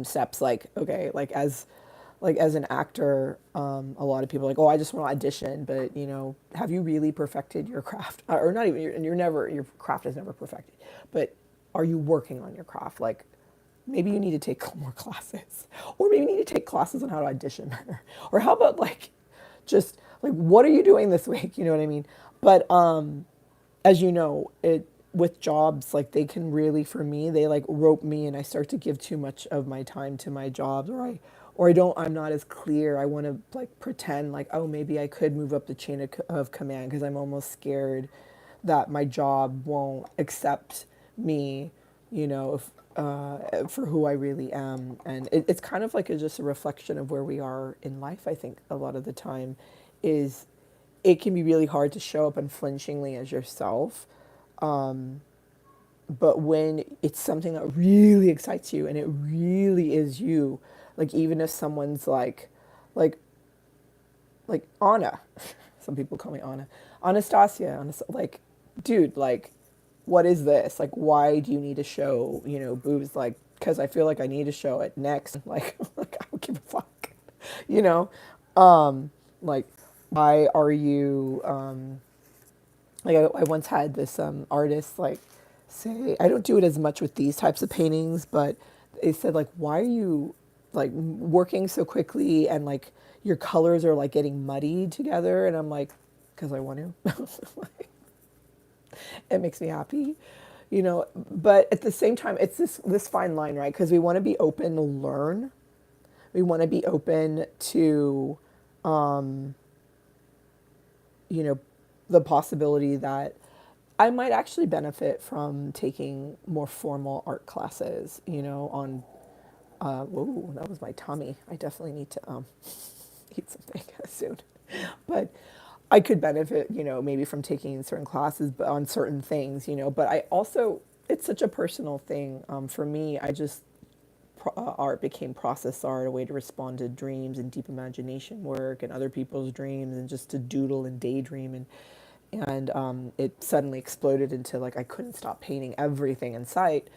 steps like, okay, like as an actor, a lot of people are like, oh, I just want to audition, but you know, have you really perfected your craft? Or not even, you're never, your craft is never perfected, but are you working on your craft? Like maybe you need to take more classes, or maybe you need to take classes on how to audition better, or how about like, just like, what are you doing this week? You know what I mean? But as you know, it with jobs, like they can really, for me, they like rope me and I start to give too much of my time to my jobs, or I don't, I'm not as clear. I want to like pretend like, oh, maybe I could move up the chain of command because I'm almost scared that my job won't accept me, you know, if, for who I really am. And it's kind of like just a reflection of where we are in life. I think a lot of the time is it can be really hard to show up unflinchingly as yourself. But when it's something that really excites you and it really is you, like even if someone's like, like Anna, some people call me Anna, Anastasia, like, dude, like, what is this? Like, why do you need to show, you know, boobs? Like, because I feel like I need to show it next. Like I don't give a fuck, you know? Like, why are you, like I once had this artist like say, I don't do it as much with these types of paintings, but they said like, why are you like working so quickly and like your colors are like getting muddied together? And I'm like, because I want to. It makes me happy, you know. But at the same time, it's this fine line, right? Because we want to be open to learn. We want to be open to, you know, the possibility that I might actually benefit from taking more formal art classes, you know, on, whoa, that was my tummy. I definitely need to eat something soon. But I could benefit, you know, maybe from taking certain classes but on certain things, you know. But I also, it's such a personal thing. For me, I just, art became process art, a way to respond to dreams and deep imagination work and other people's dreams and just to doodle and daydream. And it suddenly exploded into like I couldn't stop painting everything in sight,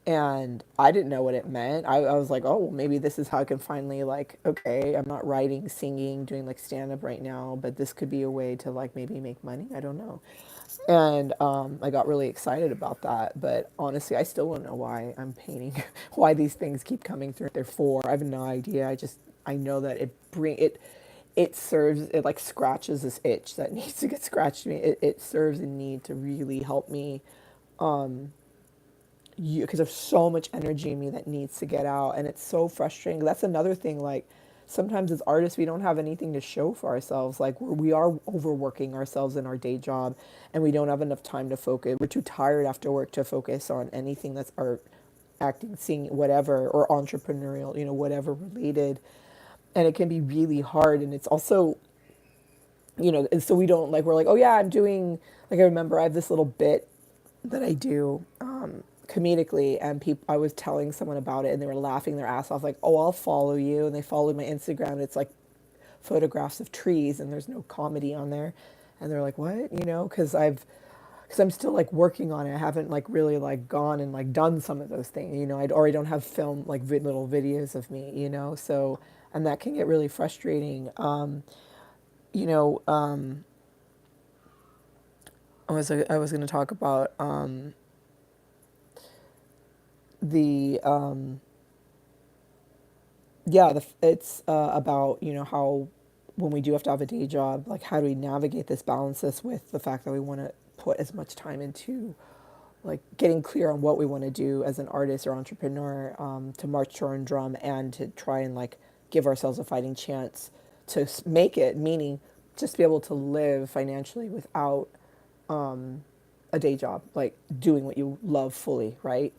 and I didn't know what it meant. I was like, oh, well, maybe this is how I can finally like, okay, I'm not writing, singing, doing like stand up right now, but this could be a way to like maybe make money. I don't know. And I got really excited about that. But honestly, I still don't know why I'm painting, why these things keep coming through. They're for. I have no idea. I know that it serves, it like scratches this itch that needs to get scratched. Me. It serves a need to really help me, you, because there's so much energy in me that needs to get out, and it's so frustrating. That's another thing. Like sometimes as artists, we don't have anything to show for ourselves. Like we are overworking ourselves in our day job, and we don't have enough time to focus. We're too tired after work to focus on anything that's art, acting, singing, whatever, or entrepreneurial, you know, whatever related. And it can be really hard, and it's also, you know, and so we don't like, we're like, oh yeah, I'm doing, like I remember I have this little bit that I do comedically, and people, I was telling someone about it and they were laughing their ass off like, oh, I'll follow you, and they followed my Instagram, and it's like photographs of trees and there's no comedy on there, and they're like, what, you know, because I'm still like working on it. I haven't like really like gone and like done some of those things, you know. I already don't have film like little videos of me, you know. So, and that can get really frustrating. You know, I was going to talk about the yeah, it's about, you know, how when we do have to have a day job, like how do we navigate this, balance this with the fact that we want to put as much time into like getting clear on what we want to do as an artist or entrepreneur, to march to our own drum and to try and like give ourselves a fighting chance to make it, meaning just be able to live financially without a day job, like doing what you love fully, right?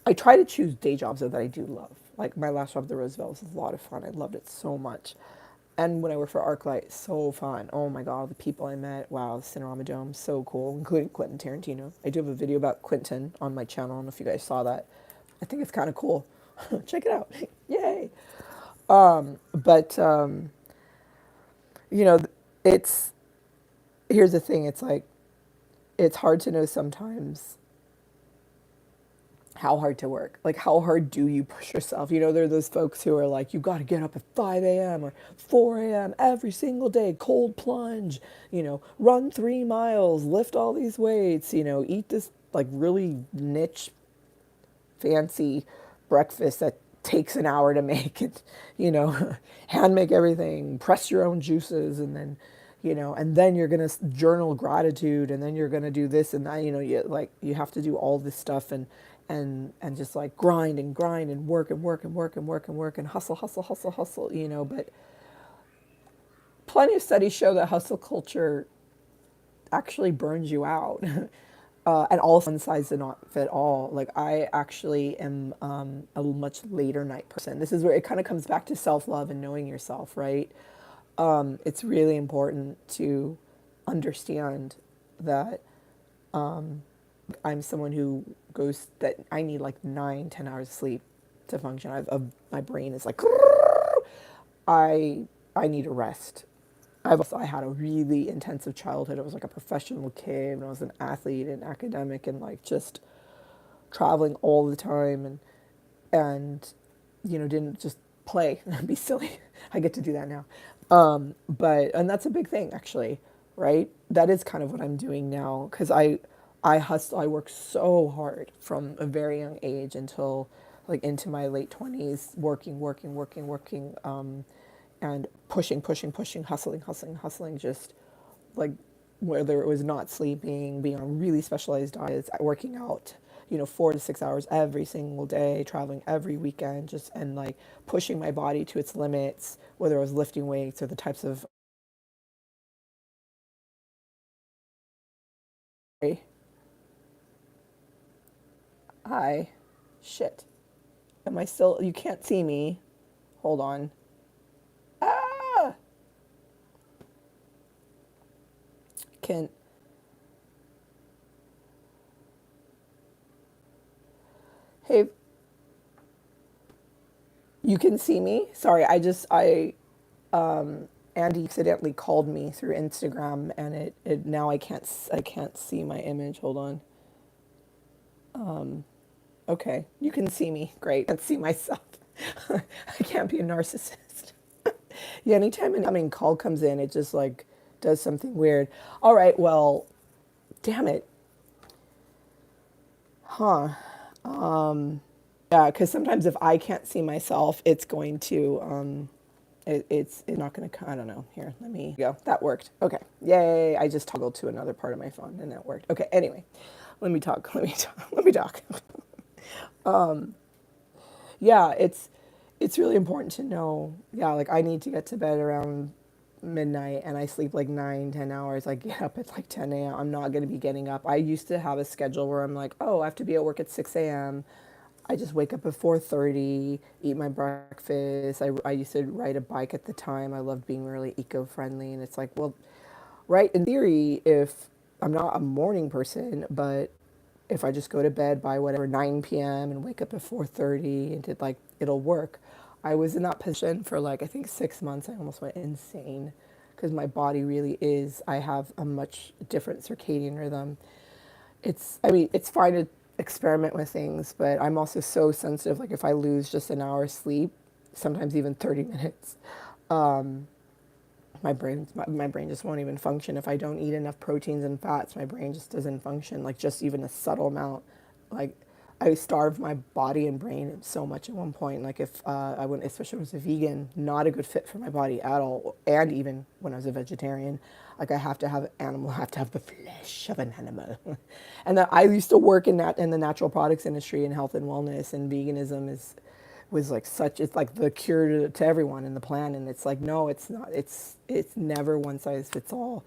I try to choose day jobs that I do love. Like my last job at the Roosevelt was a lot of fun. I loved it so much. And when I worked for ArcLight, so fun. Oh my God, the people I met. Wow, the Cinerama Dome, so cool, including Quentin Tarantino. I do have a video about Quentin on my channel. I don't know if you guys saw that. I think it's kind of cool. Check it out. Yay. But, you know, it's, here's the thing. It's like, it's hard to know sometimes how hard to work. Like, how hard do you push yourself? You know, there are those folks who are like, you got to get up at 5 a.m. or 4 a.m. every single day, cold plunge, you know, run 3 miles, lift all these weights, you know, eat this like really niche, fancy breakfast that takes an hour to make it, you know, hand make everything, press your own juices, and then, you know, and then you're going to journal gratitude, and then you're going to do this and that, you know, you have to do all this stuff, and just like grind and grind and work and work and work and work and work and hustle, hustle, hustle, hustle, you know. But plenty of studies show that hustle culture actually burns you out. And also one size does not fit all. Like I actually am a much later night person. This is where it kind of comes back to self-love and knowing yourself, right? It's really important to understand that I'm someone who goes that I need like 9, 10 hours of sleep to function. My brain is like, I need a rest. I had a really intensive childhood. I was like a professional kid, and I was an athlete and academic, and like just traveling all the time, and you know, didn't just play and be silly. I get to do that now. And that's a big thing actually, right? That is kind of what I'm doing now, because I hustle. I work so hard from a very young age until like into my late 20s, working, working, working, working, and pushing, pushing, pushing, hustling, hustling, hustling, just like whether it was not sleeping, being on really specialized diets, working out, you know, 4 to 6 hours every single day, traveling every weekend, just and like pushing my body to its limits, whether it was lifting weights or the types of. Hi, shit. Am I still? You can't see me. Hold on. Ah, can hey, you can see me. Sorry, Andy accidentally called me through Instagram, and it now I can't see my image. Hold on. Okay, you can see me. Great. I can't see myself. I can't be a narcissist. Yeah, anytime an incoming call comes in, it just like does something weird. All right, well, damn it. Huh. Yeah, because sometimes if I can't see myself, it's going to it's not going to. I don't know. Here, let me go. That worked. Okay. Yay! I just toggled to another part of my phone, and that worked. Okay. Anyway, let me talk. Let me talk. Let me talk. Yeah, it's really important to know. Yeah, like I need to get to bed around midnight, and I sleep like 9, 10 hours. I get up at like 10 a.m. I'm not going to be getting up. I used to have a schedule where I'm like, oh, I have to be at work at 6 a.m. I just wake up at 4:30, eat my breakfast. I used to ride a bike at the time. I loved being really eco-friendly, and it's like, well, right, in theory, if I'm not a morning person, but if I just go to bed by whatever 9 p.m. and wake up at 4:30 and did like it'll work. I was in that position for like I think 6 months. I almost went insane because my body really is. I have a much different circadian rhythm. I mean, it's fine to experiment with things, but I'm also so sensitive. Like if I lose just an hour's sleep, sometimes even 30 minutes, my brain just won't even function. If I don't eat enough proteins and fats, my brain just doesn't function. Like just even a subtle amount. Like I starved my body and brain so much at one point. Like if I went, especially when I was a vegan, not a good fit for my body at all. And even when I was a vegetarian, like I have to have animal, I have to have the flesh of an animal. And that I used to work in the natural products industry in health and wellness, and veganism is was like such, it's like the cure to everyone in the plan. And it's like, no, it's not. It's never one size fits all.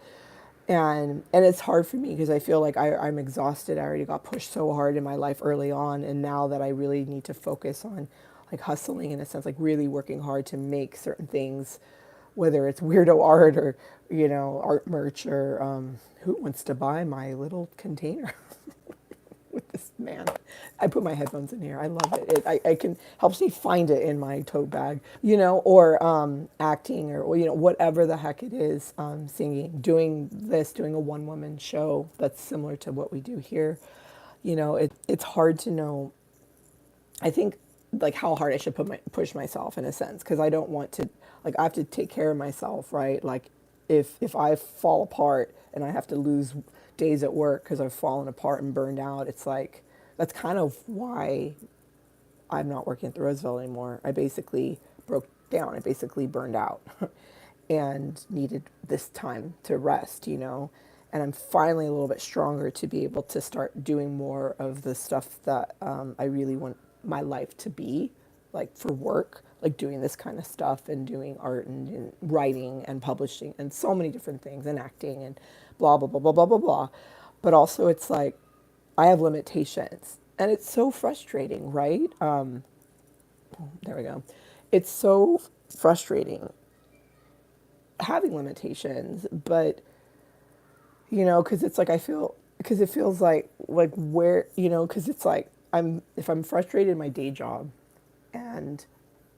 And it's hard for me because I feel like I'm exhausted. I already got pushed so hard in my life early on, and now that I really need to focus on like hustling in a sense, like really working hard to make certain things, whether it's weirdo art or art merch or who wants to buy my little container with this man. I put my headphones in here. I love it. I can helps me find it in my tote bag, or acting or whatever the heck it is, singing, doing this, doing a one woman show that's similar to what we do here. It's hard to know. I think like how hard I should push myself in a sense because I don't want to like I have to take care of myself, right? Like if I fall apart and I have to lose days at work because I've fallen apart and burned out, it's like that's kind of why I'm not working at the Roosevelt anymore. I basically broke down. I basically burned out and needed this time to rest, And I'm finally a little bit stronger to be able to start doing more of the stuff that I really want my life to be, like for work, like doing this kind of stuff and doing art and writing and publishing and so many different things and acting and blah, blah, blah, blah, blah, blah, blah. But also it's like I have limitations and it's so frustrating, right? There we go. It's so frustrating having limitations, but because it's like because it feels like where, because it's like if I'm frustrated in my day job and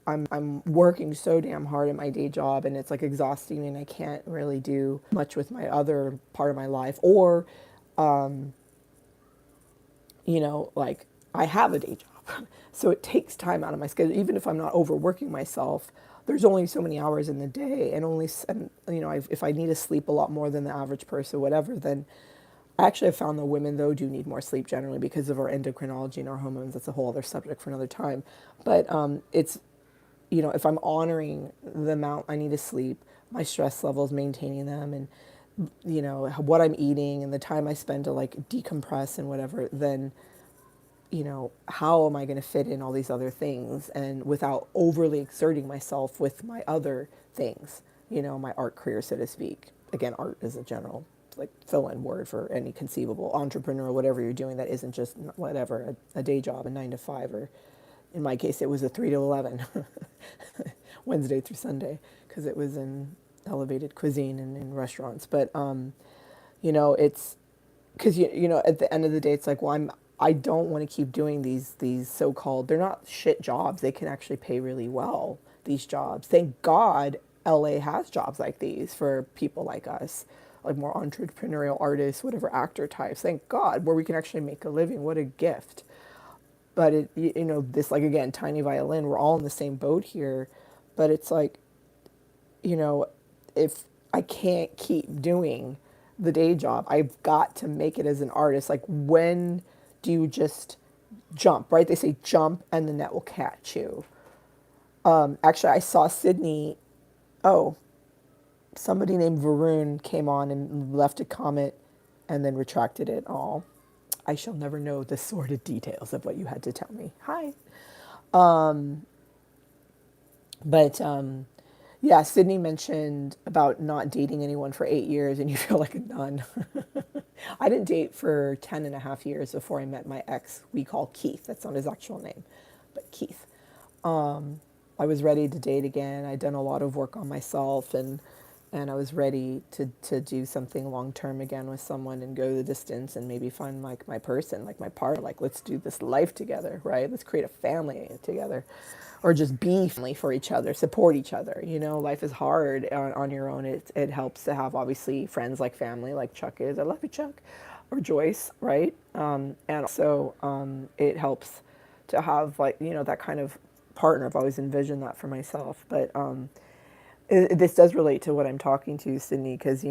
I'm working so damn hard at my day job and it's like exhausting and I can't really do much with my other part of my life or, like I have a day job. So it takes time out of my schedule. Even if I'm not overworking myself, there's only so many hours in the day and if I need to sleep a lot more than the average person, whatever, then I actually have found that women, though, do need more sleep generally because of our endocrinology and our hormones. That's a whole other subject for another time. But it's, if I'm honoring the amount I need to sleep, my stress levels, maintaining them, and, what I'm eating and the time I spend to like decompress and whatever, then, how am I going to fit in all these other things and without overly exerting myself with my other things, my art career, so to speak. Again, art is a general like fill-in word for any conceivable entrepreneur, whatever you're doing that isn't just whatever a day job, a 9 to 5, or in my case it was a 3 to 11, Wednesday through Sunday, because it was in elevated cuisine and in restaurants. But it's because at the end of the day, it's like, well, I don't want to keep doing these so-called, they're not shit jobs. They can actually pay really well, these jobs. Thank God LA has jobs like these for people like us, like more entrepreneurial artists, whatever actor types. Thank God, where we can actually make a living. What a gift. But this, like, again, tiny violin, we're all in the same boat here. But it's like, if I can't keep doing the day job, I've got to make it as an artist. Like, when do you just jump, right? They say jump and the net will catch you. Actually, I saw Sydney, somebody named Varun came on and left a comment and then retracted it all. I shall never know the sordid details of what you had to tell me. Hi. But yeah, Sydney mentioned about not dating anyone for 8 years and you feel like a nun. I didn't date for 10.5 years before I met my ex, we call Keith. That's not his actual name, but Keith. I was ready to date again. I'd done a lot of work on myself and I was ready to do something long term again with someone and go the distance and maybe find like my person, like my partner, like let's do this life together, right? Let's create a family together or just be family for each other, support each other. Life is hard on your own. It helps to have obviously friends like family, like Chuck is. I love you, Chuck, or Joyce, right? And also it helps to have like, that kind of partner. I've always envisioned that for myself. But this does relate to what I'm talking to, Sydney, because,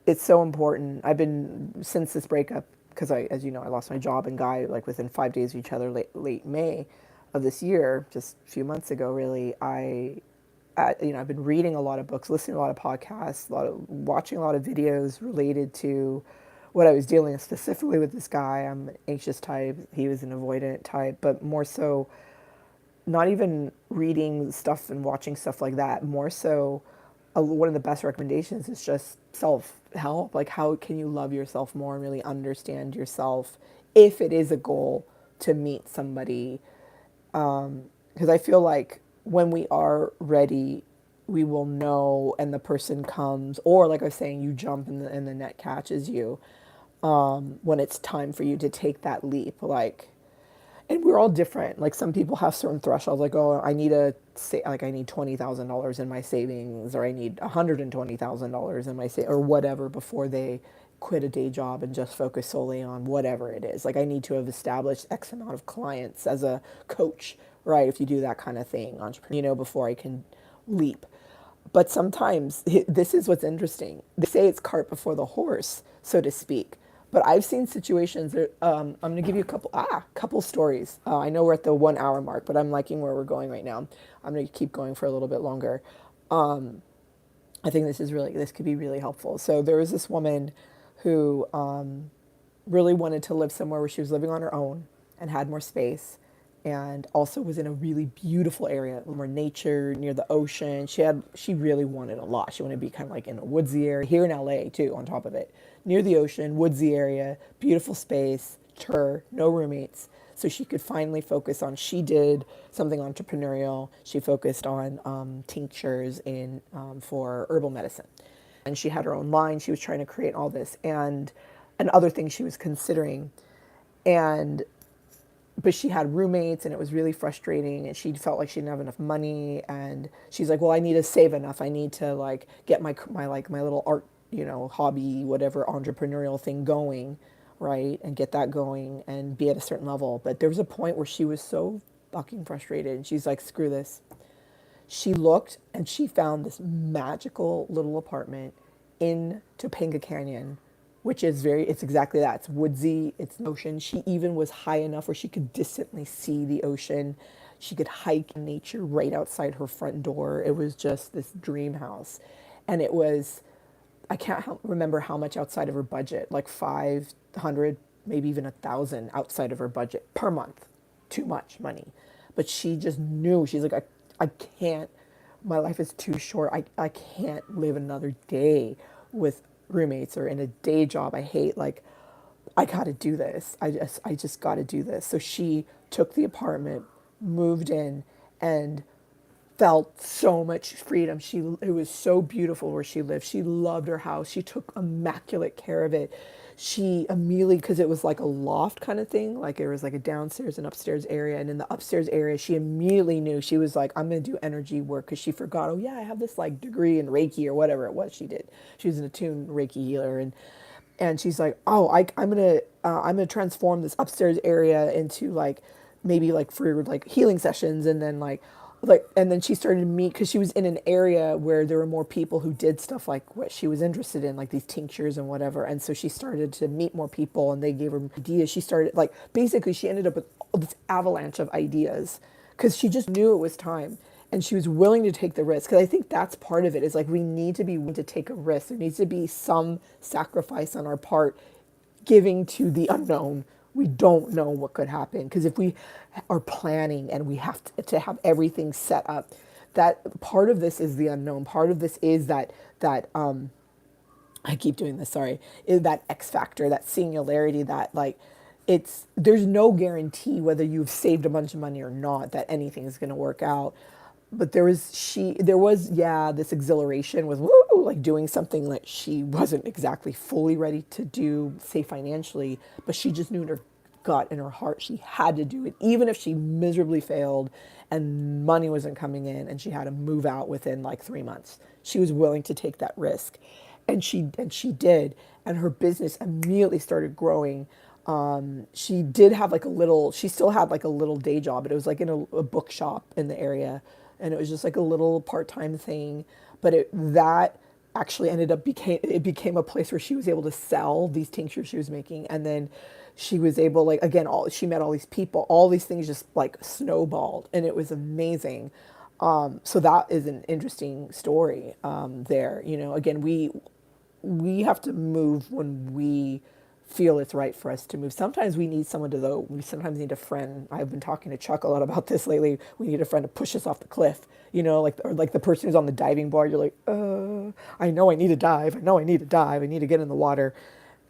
it's so important. I've been, since this breakup, because as you know, I lost my job and Guy, like within 5 days of each other, late May of this year, just a few months ago, really, I've been reading a lot of books, listening to a lot of podcasts, watching a lot of videos related to what I was dealing with specifically with this guy. I'm an anxious type. He was an avoidant type, but more so, not even reading stuff and watching stuff like that. More so, one of the best recommendations is just self help. Like, how can you love yourself more and really understand yourself if it is a goal to meet somebody? Because I feel like when we are ready, we will know, and the person comes, or like I was saying, you jump and the net catches you when it's time for you to take that leap. Like, and we're all different. Like some people have certain thresholds, like, oh, I need a like I need $20,000 in my savings, or I need $120,000 in my or whatever before they quit a day job and just focus solely on whatever it is. Like I need to have established X amount of clients as a coach, right? If you do that kind of thing, entrepreneur, before I can leap. But sometimes this is what's interesting. They say it's cart before the horse, so to speak. But I've seen situations that I'm going to give you a couple stories. I know we're at the 1 hour mark, but I'm liking where we're going right now. I'm going to keep going for a little bit longer. I think this could be really helpful. So there was this woman who really wanted to live somewhere where she was living on her own and had more space, and also was in a really beautiful area, more nature, near the ocean. She really wanted a lot. She wanted to be kind of like in a woodsy area here in LA too, on top of it, near the ocean, woodsy area, beautiful space, her, no roommates. So she could finally focus on, she did something entrepreneurial. She focused on tinctures for herbal medicine. And she had her own line. She was trying to create all this and other things she was considering. And but she had roommates and it was really frustrating, and she felt like she didn't have enough money, and she's like, well, I need to save enough. I need to like get my little art, hobby, whatever, entrepreneurial thing going, right? And get that going and be at a certain level. But there was a point where she was so fucking frustrated, and she's like, screw this. She looked and she found this magical little apartment in Topanga Canyon, which is it's exactly that. It's woodsy, it's an ocean. She even was high enough where she could distantly see the ocean. She could hike in nature right outside her front door. It was just this dream house. And it was, I can't remember how much outside of her budget, like 500, maybe even 1,000 outside of her budget per month. Too much money. But she just knew, she's like, I can't, my life is too short. I can't live another day with roommates or in a day job I hate. Like, I got to do this. I just got to do this. So she took the apartment, moved in, and felt so much freedom. It was so beautiful where she lived. She loved her house. She took immaculate care of it. She immediately, because it was like a loft kind of thing, like it was like a downstairs and upstairs area. And in the upstairs area, she immediately knew, she was like, I'm going to do energy work, because she forgot, oh yeah, I have this like degree in Reiki or whatever it was she did. She was an attuned Reiki healer. And she's like, oh, I'm gonna transform this upstairs area into like maybe like for like healing sessions, and then and then she started to meet, because she was in an area where there were more people who did stuff like what she was interested in, like these tinctures and whatever. And so she started to meet more people, and they gave her ideas. She started like, basically she ended up with this avalanche of ideas, because she just knew it was time, and she was willing to take the risk. Because I think that's part of it, is like we need to be willing to take a risk. There needs to be some sacrifice on our part, giving to the unknown. We don't know what could happen, because if we are planning and we have to have everything set up, that part of this is the unknown. Part of this is that I keep doing this, sorry, is that X factor, that singularity, that like there's no guarantee whether you've saved a bunch of money or not that anything is going to work out. But there was this exhilaration with woo, like doing something that she wasn't exactly fully ready to do, say financially, but she just knew in her gut, in her heart, she had to do it, even if she miserably failed and money wasn't coming in and she had to move out within like 3 months. She was willing to take that risk, and she did, and her business immediately started growing. She still had like a little day job, but it was like in a bookshop in the area, and it was just like a little part-time thing. But that actually became a place where she was able to sell these tinctures she was making, and then she was able, like, again, she met all these people, all these things just like snowballed, and it was amazing. So that is an interesting story there. Again, we have to move when we feel it's right for us to move. Sometimes we need someone to, though, we sometimes need a friend. I've been talking to Chuck a lot about this lately. We need a friend to push us off the cliff, like, or like the person who's on the diving board. You're like, I know I need to dive. I know I need to dive. I need to get in the water.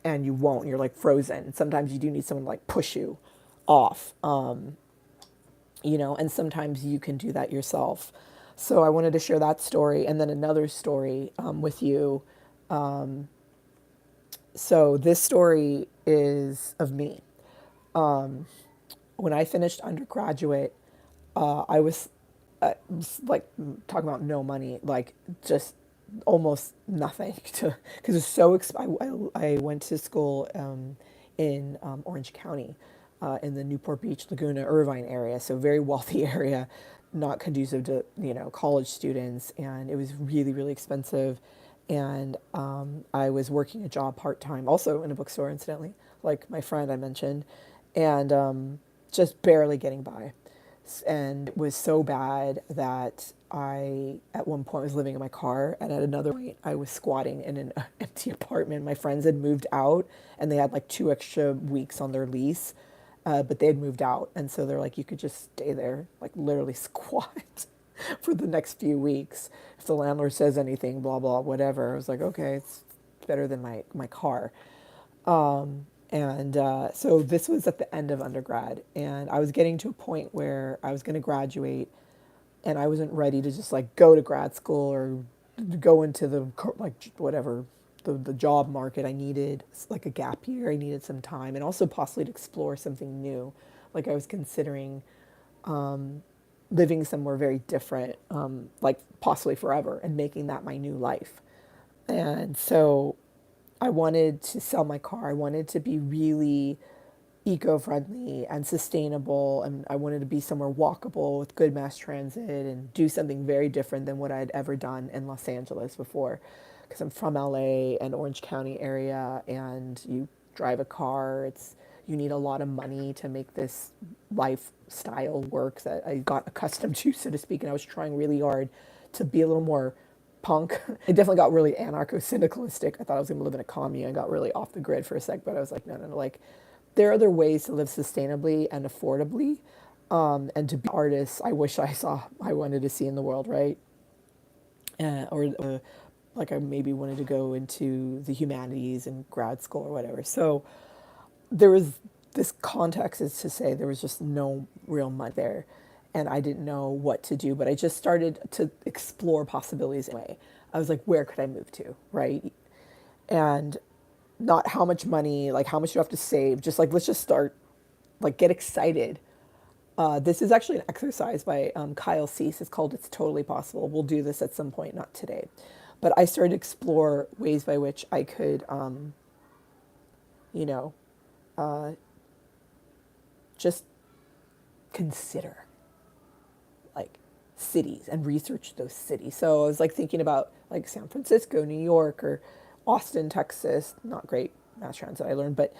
And you won't. You're like frozen. Sometimes you do need someone to like push you off, and sometimes you can do that yourself. So I wanted to share that story. And then another story with you. So this story is of me. When I finished undergraduate, I was like talking about no money, like just almost nothing to, because it's so I went to school in Orange County, in the Newport Beach, Laguna, Irvine area, so very wealthy area, not conducive to college students, and it was really really expensive, and I was working a job part time, also in a bookstore, incidentally, like my friend I mentioned, and just barely getting by, and it was so bad that I, at one point, was living in my car, and at another point, I was squatting in an empty apartment. My friends had moved out, and they had like 2 extra weeks on their lease, but they had moved out, and so they're like, you could just stay there, like literally squat for the next few weeks. If the landlord says anything, blah blah, whatever. I was like, okay, it's better than my car. So this was at the end of undergrad, and I was getting to a point where I was going to graduate, and I wasn't ready to just like go to grad school or go into the like whatever the job market. I needed like a gap year. I needed some time, and also possibly to explore something new. Like I was considering living somewhere very different, like possibly forever, and making that my new life. And so I wanted to sell my car. I wanted to be really eco-friendly and sustainable, and I wanted to be somewhere walkable with good mass transit and do something very different than what I'd ever done in Los Angeles before, because I'm from LA and Orange County area, and you drive a car, you need a lot of money to make this lifestyle work that I got accustomed to, so to speak, and I was trying really hard to be a little more punk. I definitely got really anarcho-syndicalistic. I thought I was going to live in a commune. I got really off the grid for a sec, but I was like, no, no, no. Like, there are other ways to live sustainably and affordably, and to be artists. I wanted to see in the world, right? Or like I maybe wanted to go into the humanities in grad school or whatever. So there was this context is to say there was just no real money there, and I didn't know what to do, but I just started to explore possibilities anyway. I was like, where could I move to, right? And not how much money, like how much you have to save, just like let's just start, like get excited. This is actually an exercise by Kyle Cease. It's called It's Totally Possible. We'll do this at some point, not today. But I started to explore ways by which I could, you know, just consider like cities and research those cities. So I was like thinking about like San Francisco, New York, or Austin, Texas. Not great mass transit, I learned, but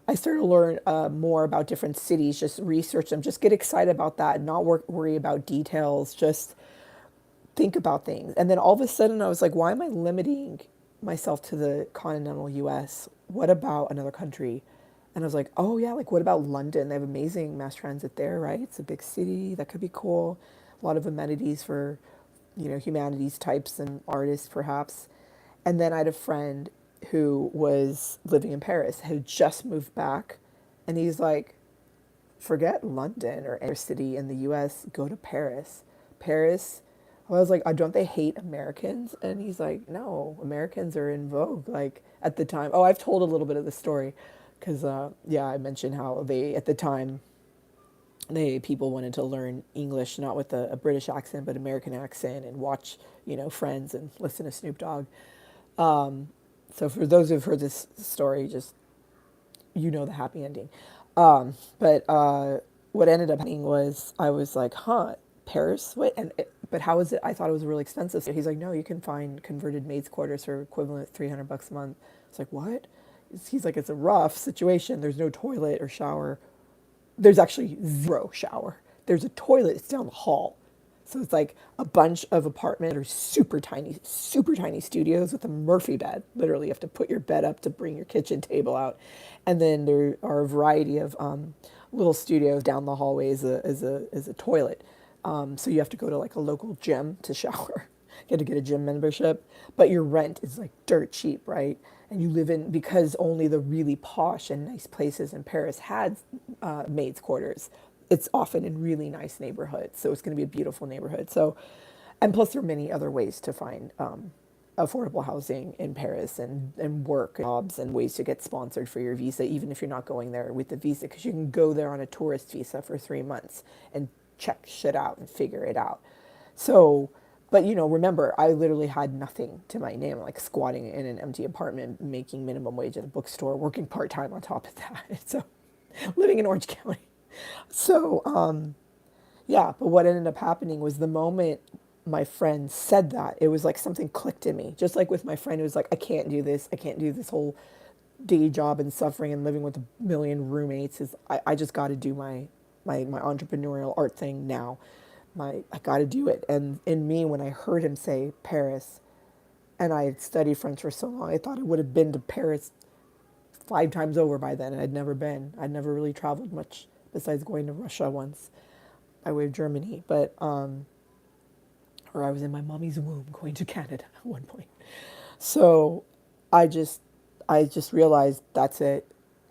I started to learn more about different cities, just research them, just get excited about that, not worry about details, just think about things. And then all of a sudden I was like, why am I limiting myself to the continental US? What about another country? And I was like, oh yeah, like what about London? They have amazing mass transit there, right? It's a big city. That could be cool. A lot of amenities for, humanities types and artists perhaps. And then I had a friend who was living in Paris, who just moved back. And he's like, forget London or any city in the US, go to Paris. Paris, I was like, don't they hate Americans? And he's like, no, Americans are in vogue. Like at the time, I've told a little bit of the story because, I mentioned how at the time, people wanted to learn English, not with a British accent, but American accent, and watch, Friends and listen to Snoop Dogg. So for those who've heard this story, just, the happy ending. But what ended up happening was I was like, Paris? What? But how is it? I thought it was really expensive. So he's like, no, you can find converted maids' quarters for equivalent $300 a month. It's like, what? He's like, it's a rough situation. There's no toilet or shower. There's actually zero shower. There's a toilet. It's down the hall. So it's like a bunch of apartments that are super tiny studios with a Murphy bed. Literally, you have to put your bed up to bring your kitchen table out. And then there are a variety of little studios down the hallway is a toilet. So you have to go to like a local gym to shower. You have to get a gym membership, but your rent is like dirt cheap, right? And you live in, because only the really posh and nice places in Paris had maids' quarters. It's often in really nice neighborhoods, so it's going to be a beautiful neighborhood. So, and plus there are many other ways to find affordable housing in Paris and work jobs and ways to get sponsored for your visa, even if you're not going there with the visa, because you can go there on a tourist visa for 3 months and check shit out and figure it out. So, but remember, I literally had nothing to my name, like squatting in an empty apartment, making minimum wage at a bookstore, working part time on top of that. So, living in Orange County. So, yeah, but what ended up happening was the moment my friend said that, it was like something clicked in me. Just like with my friend who was like, I can't do this. I can't do this whole day job and suffering and living with a million roommates. I just got to do my entrepreneurial art thing now. I got to do it. And in me, when I heard him say Paris, and I had studied French for so long, I thought I would have been to Paris 5 times over by then. And I'd never been. I'd never really traveled much besides going to Russia once by way of Germany. But, or I was in my mommy's womb going to Canada at one point. So I just realized that's it.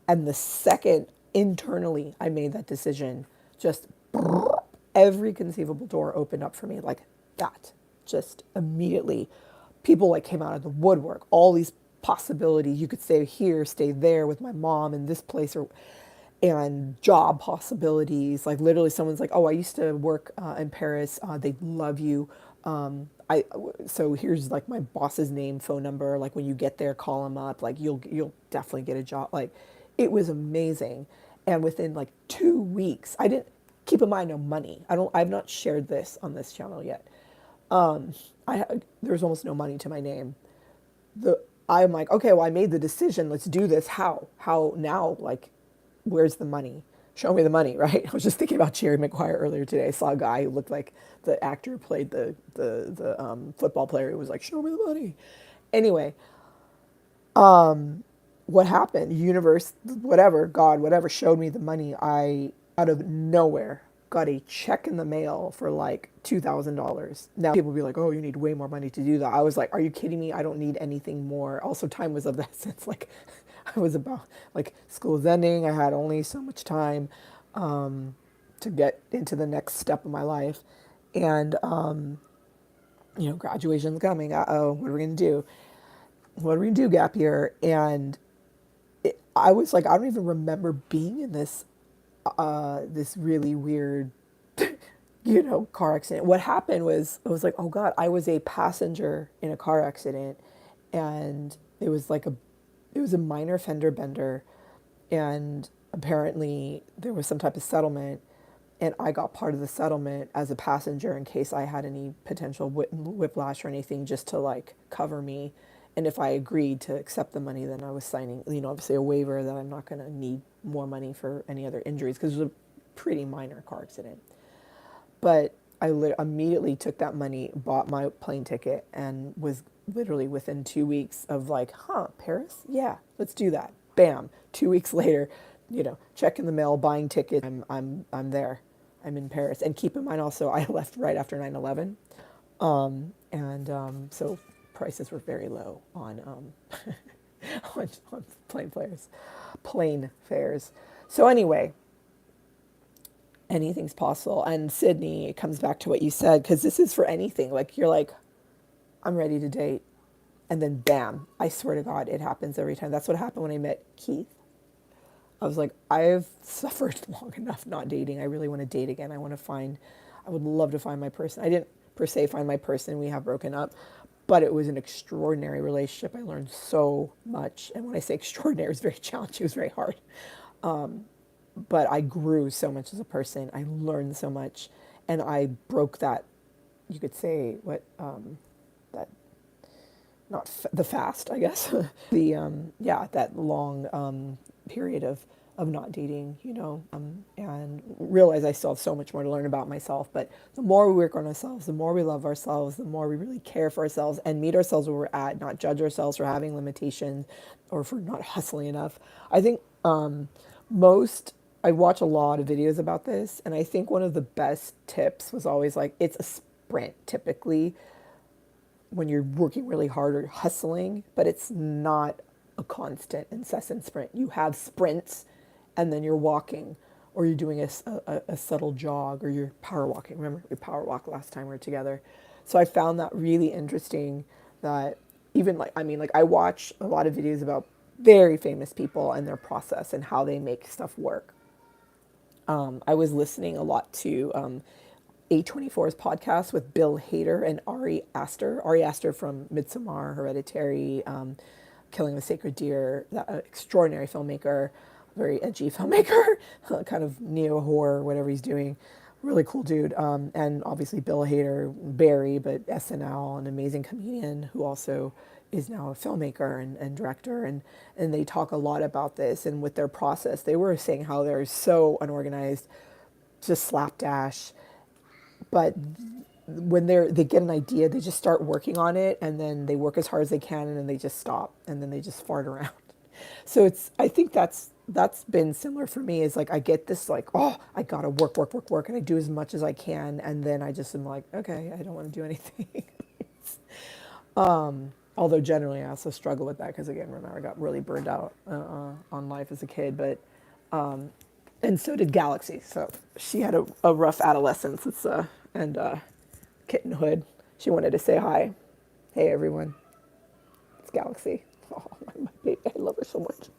And the second internally I made that decision, just every conceivable door opened up for me like that. Just immediately, people like came out of the woodwork. All these possibilities. You could stay here, stay there with my mom in this place, and job possibilities. Like literally, someone's like, "Oh, I used to work in Paris. They'd love you. So here's like my boss's name, phone number. Like when you get there, call him up. Like you'll definitely get a job." Like it was amazing. And within like 2 weeks, I didn't keep in mind no money. I've not shared this on this channel yet. There's almost no money to my name. I'm like, okay, well, I made the decision. Let's do this. How now? Like, where's the money? Show me the money, right? I was just thinking about Jerry Maguire earlier today. I saw a guy who looked like the actor who played the football player who was like, show me the money. Anyway, what happened? Universe, whatever, God, whatever, showed me the money. I, out of nowhere, got a check in the mail for like $2,000. Now people will be like, oh, you need way more money to do that. I was like, are you kidding me? I don't need anything more. Also, time was of the essence. Like, I was about, like, school was ending. I had only so much time to get into the next step of my life. And, graduation's coming. Uh-oh, what are we going to do? What are we going to do, gap year? And I was like, I don't even remember being in this really weird, car accident. What happened was, I was like, oh God, I was a passenger in a car accident, and it was a minor fender bender, and apparently there was some type of settlement, and I got part of the settlement as a passenger in case I had any potential whiplash or anything, just to like cover me. And if I agreed to accept the money, then I was signing, obviously a waiver that I'm not going to need more money for any other injuries, because it was a pretty minor car accident. But I immediately took that money, bought my plane ticket, and was literally within 2 weeks of like, Paris? Yeah, let's do that. Bam. 2 weeks later, check in the mail, buying tickets. I'm there. I'm in Paris. And keep in mind also, I left right after 9/11. So prices were very low on on plane fares. So anyway, anything's possible. And Sydney, it comes back to what you said, because this is for anything. Like you're like, I'm ready to date, and then bam! I swear to God, it happens every time. That's what happened when I met Keith. I was like, I've suffered long enough not dating. I really want to date again. I would love to find my person. I didn't per se find my person. We have broken up, but it was an extraordinary relationship. I learned so much. And when I say extraordinary, it was very challenging. It was very hard. But I grew so much as a person. I learned so much. And I broke that, you could say, that, not the fast, I guess. That long period of of not dating, and realize I still have so much more to learn about myself. But the more we work on ourselves, the more we love ourselves, the more we really care for ourselves and meet ourselves where we're at, not judge ourselves for having limitations or for not hustling enough. I think most, I watch a lot of videos about this, and I think one of the best tips was always like, it's a sprint typically when you're working really hard or hustling, but it's not a constant, incessant sprint. You have sprints and then you're walking, or you're doing a subtle jog, or you're power walking. Remember, we power walked last time we were together. So I found that really interesting that even like, I mean, like I watch a lot of videos about very famous people and their process and how they make stuff work. I was listening a lot to A24's podcast with Bill Hader and Ari Aster. Ari Aster from Midsommar, Hereditary, Killing of a Sacred Deer, that extraordinary filmmaker, very edgy filmmaker, kind of neo-horror, whatever he's doing. Really cool dude. And obviously Bill Hader, Barry, but SNL, an amazing comedian who also is now a filmmaker and director. And they talk a lot about this. And with their process, they were saying how they're so unorganized, just slapdash. But when they get an idea, they just start working on it, and then they work as hard as they can, and then they just stop, and then they just fart around. So I think that's been similar for me. Is like I get this like, oh, I gotta work, work, work, work, and I do as much as I can, and then I just am like, okay, I don't want to do anything. Although generally I also struggle with that because again, remember I got really burned out on life as a kid, but and so did Galaxy. So she had a rough adolescence. And kittenhood. She wanted to say hi. Hey everyone, it's Galaxy. Oh, my baby, I love her so much.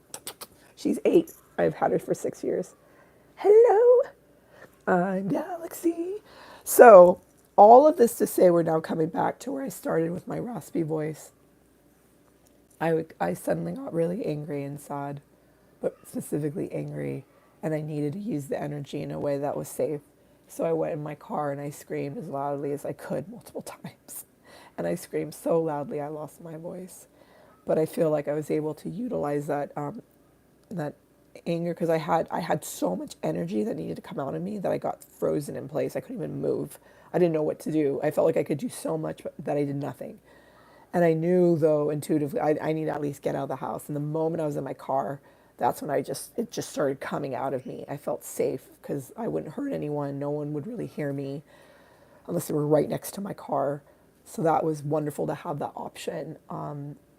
She's 8. I've had her for 6 years. Hello, I'm Galaxy. So all of this to say, we're now coming back to where I started with my raspy voice. I suddenly got really angry and sad, but specifically angry, and I needed to use the energy in a way that was safe. So I went in my car and I screamed as loudly as I could multiple times. And I screamed so loudly I lost my voice. But I feel like I was able to utilize that anger because I had so much energy that needed to come out of me that I got frozen in place. I couldn't even move. I didn't know what to do. I felt like I could do so much but that I did nothing. And I knew though intuitively I need to at least get out of the house. And the moment I was in my car, that's when it just started coming out of me. I felt safe because I wouldn't hurt anyone. No one would really hear me unless they were right next to my car. So that was wonderful to have that option.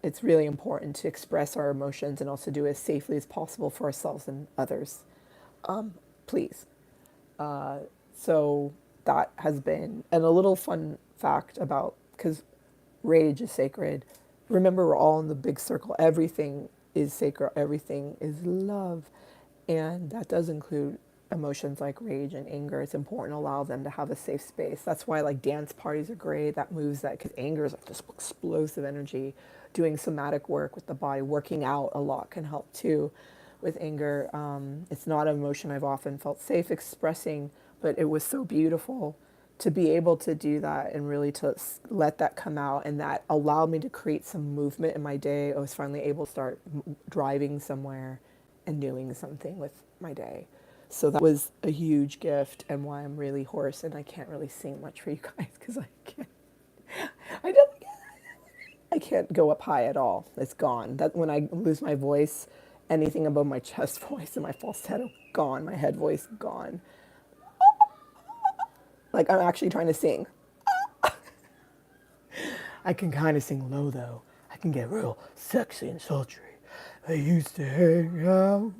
It's really important to express our emotions and also do it as safely as possible for ourselves and others. Please. So that has been, and a little fun fact about, because rage is sacred. Remember, we're all in the big circle. Everything is sacred. Everything is love. And that does include emotions like rage and anger. It's important to allow them to have a safe space. That's why like dance parties are great. That moves that, because anger is like this explosive energy. Doing somatic work with the body, working out a lot can help too with anger. It's not an emotion I've often felt safe expressing, but it was so beautiful to be able to do that and really to let that come out, and that allowed me to create some movement in my day. I was finally able to start driving somewhere and doing something with my day. So that was a huge gift, and why I'm really hoarse and I can't really sing much for you guys because I don't, I can't go up high at all. It's gone. That when I lose my voice, anything above my chest voice and my falsetto, gone. My head voice, gone. Like I'm actually trying to sing. I can kind of sing low though. I can get real sexy and sultry. I used to hang out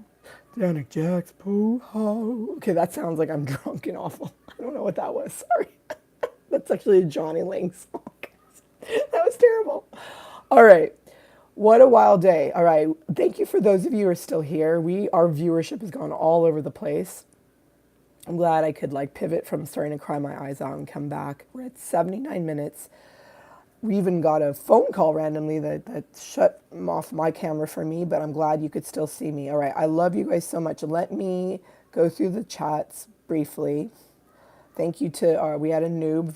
down at Jack's pool hall. Okay, that sounds like I'm drunk and awful. I don't know what that was. Sorry. That's actually a Johnny Lang song. That was terrible. All right. What a wild day. All right. Thank you for those of you who are still here. Our viewership has gone all over the place. I'm glad I could like pivot from starting to cry my eyes out and come back. We're at 79 minutes. We even got a phone call randomly that shut off my camera for me, but I'm glad you could still see me. All right. I love you guys so much. Let me go through the chats briefly. Thank you to, we had a noob,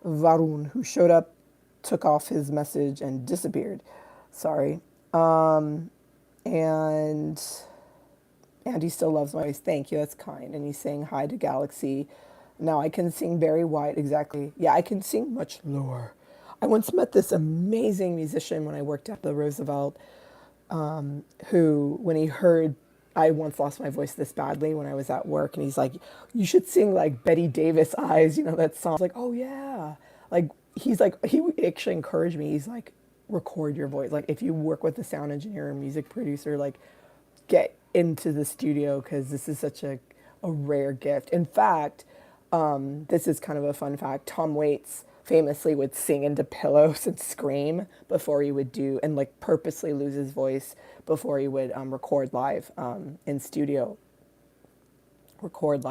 Varun, who showed up, took off his message and disappeared. Sorry. And Andy still loves my voice. Thank you. That's kind. And he's saying hi to Galaxy. Now I can sing very wide. Exactly. Yeah, I can sing much lower. I once met this amazing musician when I worked at the Roosevelt, who, when he heard I once lost my voice this badly when I was at work, and he's like, "You should sing like Betty Davis Eyes, you know that song." I was like, "Oh yeah." Like he's like he actually encouraged me. He's like, "Record your voice. Like if you work with a sound engineer or music producer, like get into the studio because this is such a rare gift." In fact, this is kind of a fun fact. Tom Waits famously would sing into pillows and scream before he would do, and like purposely lose his voice before he would record live in studio. Record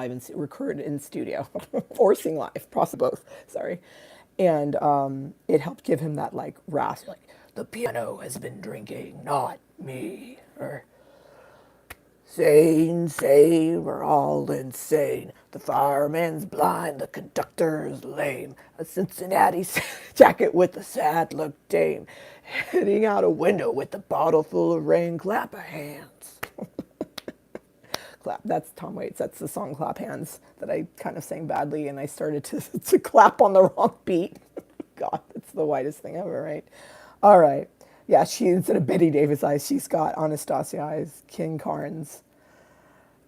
in studio or sing live, possibly both. Sorry, and it helped give him that like rasp, like the piano has been drinking, not me, or sane, say we're all insane. The fireman's blind, the conductor's lame. A Cincinnati jacket with a sad look dame. Heading out a window with a bottle full of rain. Clap of hands. Clap. That's Tom Waits. That's the song Clap Hands that I kind of sang badly and I started to clap on the wrong beat. God, that's the whitest thing ever, right? All right. Yeah, she, instead of Betty Davis eyes, she's got Anastasia eyes, King Carnes.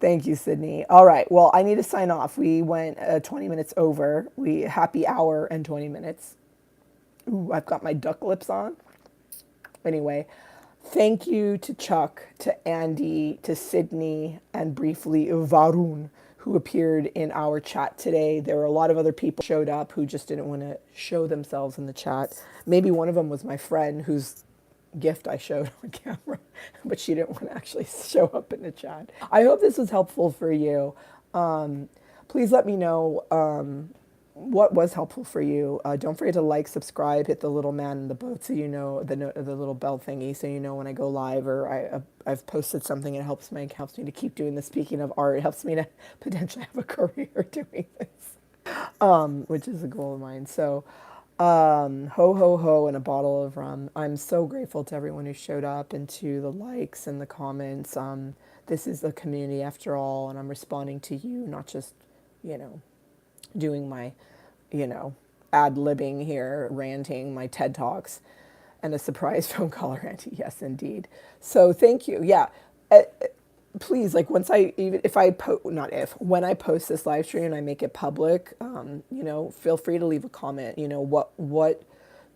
Thank you, Sydney. All right. Well, I need to sign off. We went 20 minutes over. We happy hour and 20 minutes. Ooh, I've got my duck lips on. Anyway, thank you to Chuck, to Andy, to Sydney, and briefly Varun, who appeared in our chat today. There were a lot of other people showed up who just didn't want to show themselves in the chat. Maybe one of them was my friend whose gift I showed on camera, but she didn't want to actually show up in the chat. I hope this was helpful for you. Please let me know what was helpful for you. Don't forget to like, subscribe, hit the little man in the boat so you know the little bell thingy so you know when I go live or I've posted something. It helps me to keep doing this. Speaking of art, it helps me to potentially have a career doing this, which is a goal of mine. So ho ho ho and a bottle of rum. I'm so grateful to everyone who showed up and to the likes and the comments. This is the community after all, and I'm responding to you, not just, you know, doing my, you know, ad-libbing here, ranting, my TED Talks, and a surprise phone call, Randy. Yes, indeed. So thank you. Yeah. Uh, Please, like once I, even if I not if, when I post this live stream and I make it public, you know, feel free to leave a comment. You know, what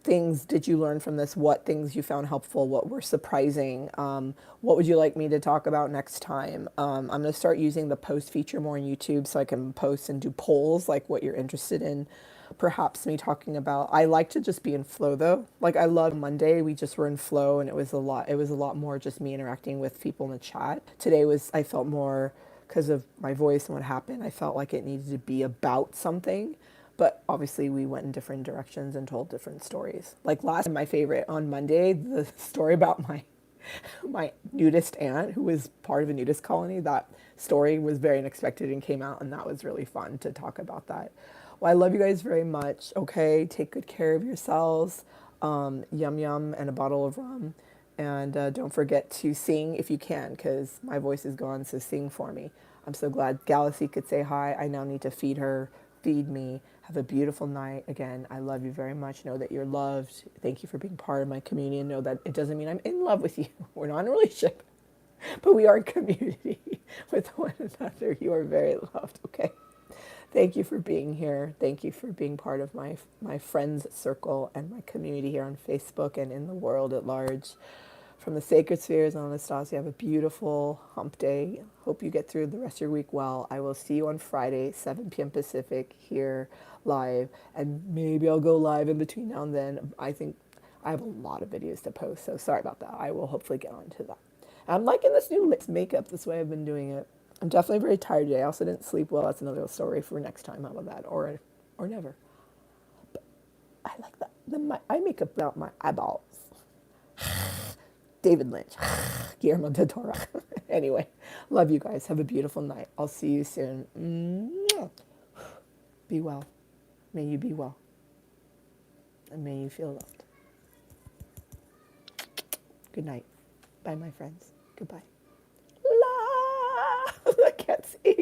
things did you learn from this? What things you found helpful? What were surprising? What would you like me to talk about next time? I'm going to start using the post feature more on YouTube so I can post and do polls like what you're interested in. Perhaps me talking about, I like to just be in flow though. Like I love Monday, we just were in flow and it was a lot more just me interacting with people in the chat. Today was, I felt more, because of my voice and what happened, I felt like it needed to be about something. But obviously we went in different directions and told different stories. Like last, my favorite on Monday, the story about my nudist aunt who was part of a nudist colony. That story was very unexpected and came out, and that was really fun to talk about that. Well, I love you guys very much. Okay, take good care of yourselves. Yum yum and a bottle of rum. And don't forget to sing if you can, because my voice is gone, so sing for me. I'm so glad Galaxy could say hi. I now need to feed her, feed me. Have a beautiful night. Again, I love you very much. Know that you're loved. Thank you for being part of my community, and know that it doesn't mean I'm in love with you. We're not in a relationship, but we are a community with one another. You are very loved, okay? Thank you for being here. Thank you for being part of my friends circle and my community here on Facebook and in the world at large. From the Sacred Spheres, Anastasia, have a beautiful hump day. Hope you get through the rest of your week well. I will see you on Friday, 7 p.m. Pacific, here live. And maybe I'll go live in between now and then. I think I have a lot of videos to post, so sorry about that. I will hopefully get on to that. I'm liking this new makeup, this way I've been doing it. I'm definitely very tired today. I also didn't sleep well. That's another story for next time. How about that? Or never. But I like that. I make about my eyeballs. David Lynch. Guillermo del Toro. Anyway, love you guys. Have a beautiful night. I'll see you soon. Be well. May you be well. And may you feel loved. Good night. Bye, my friends. Goodbye. Love. can't see.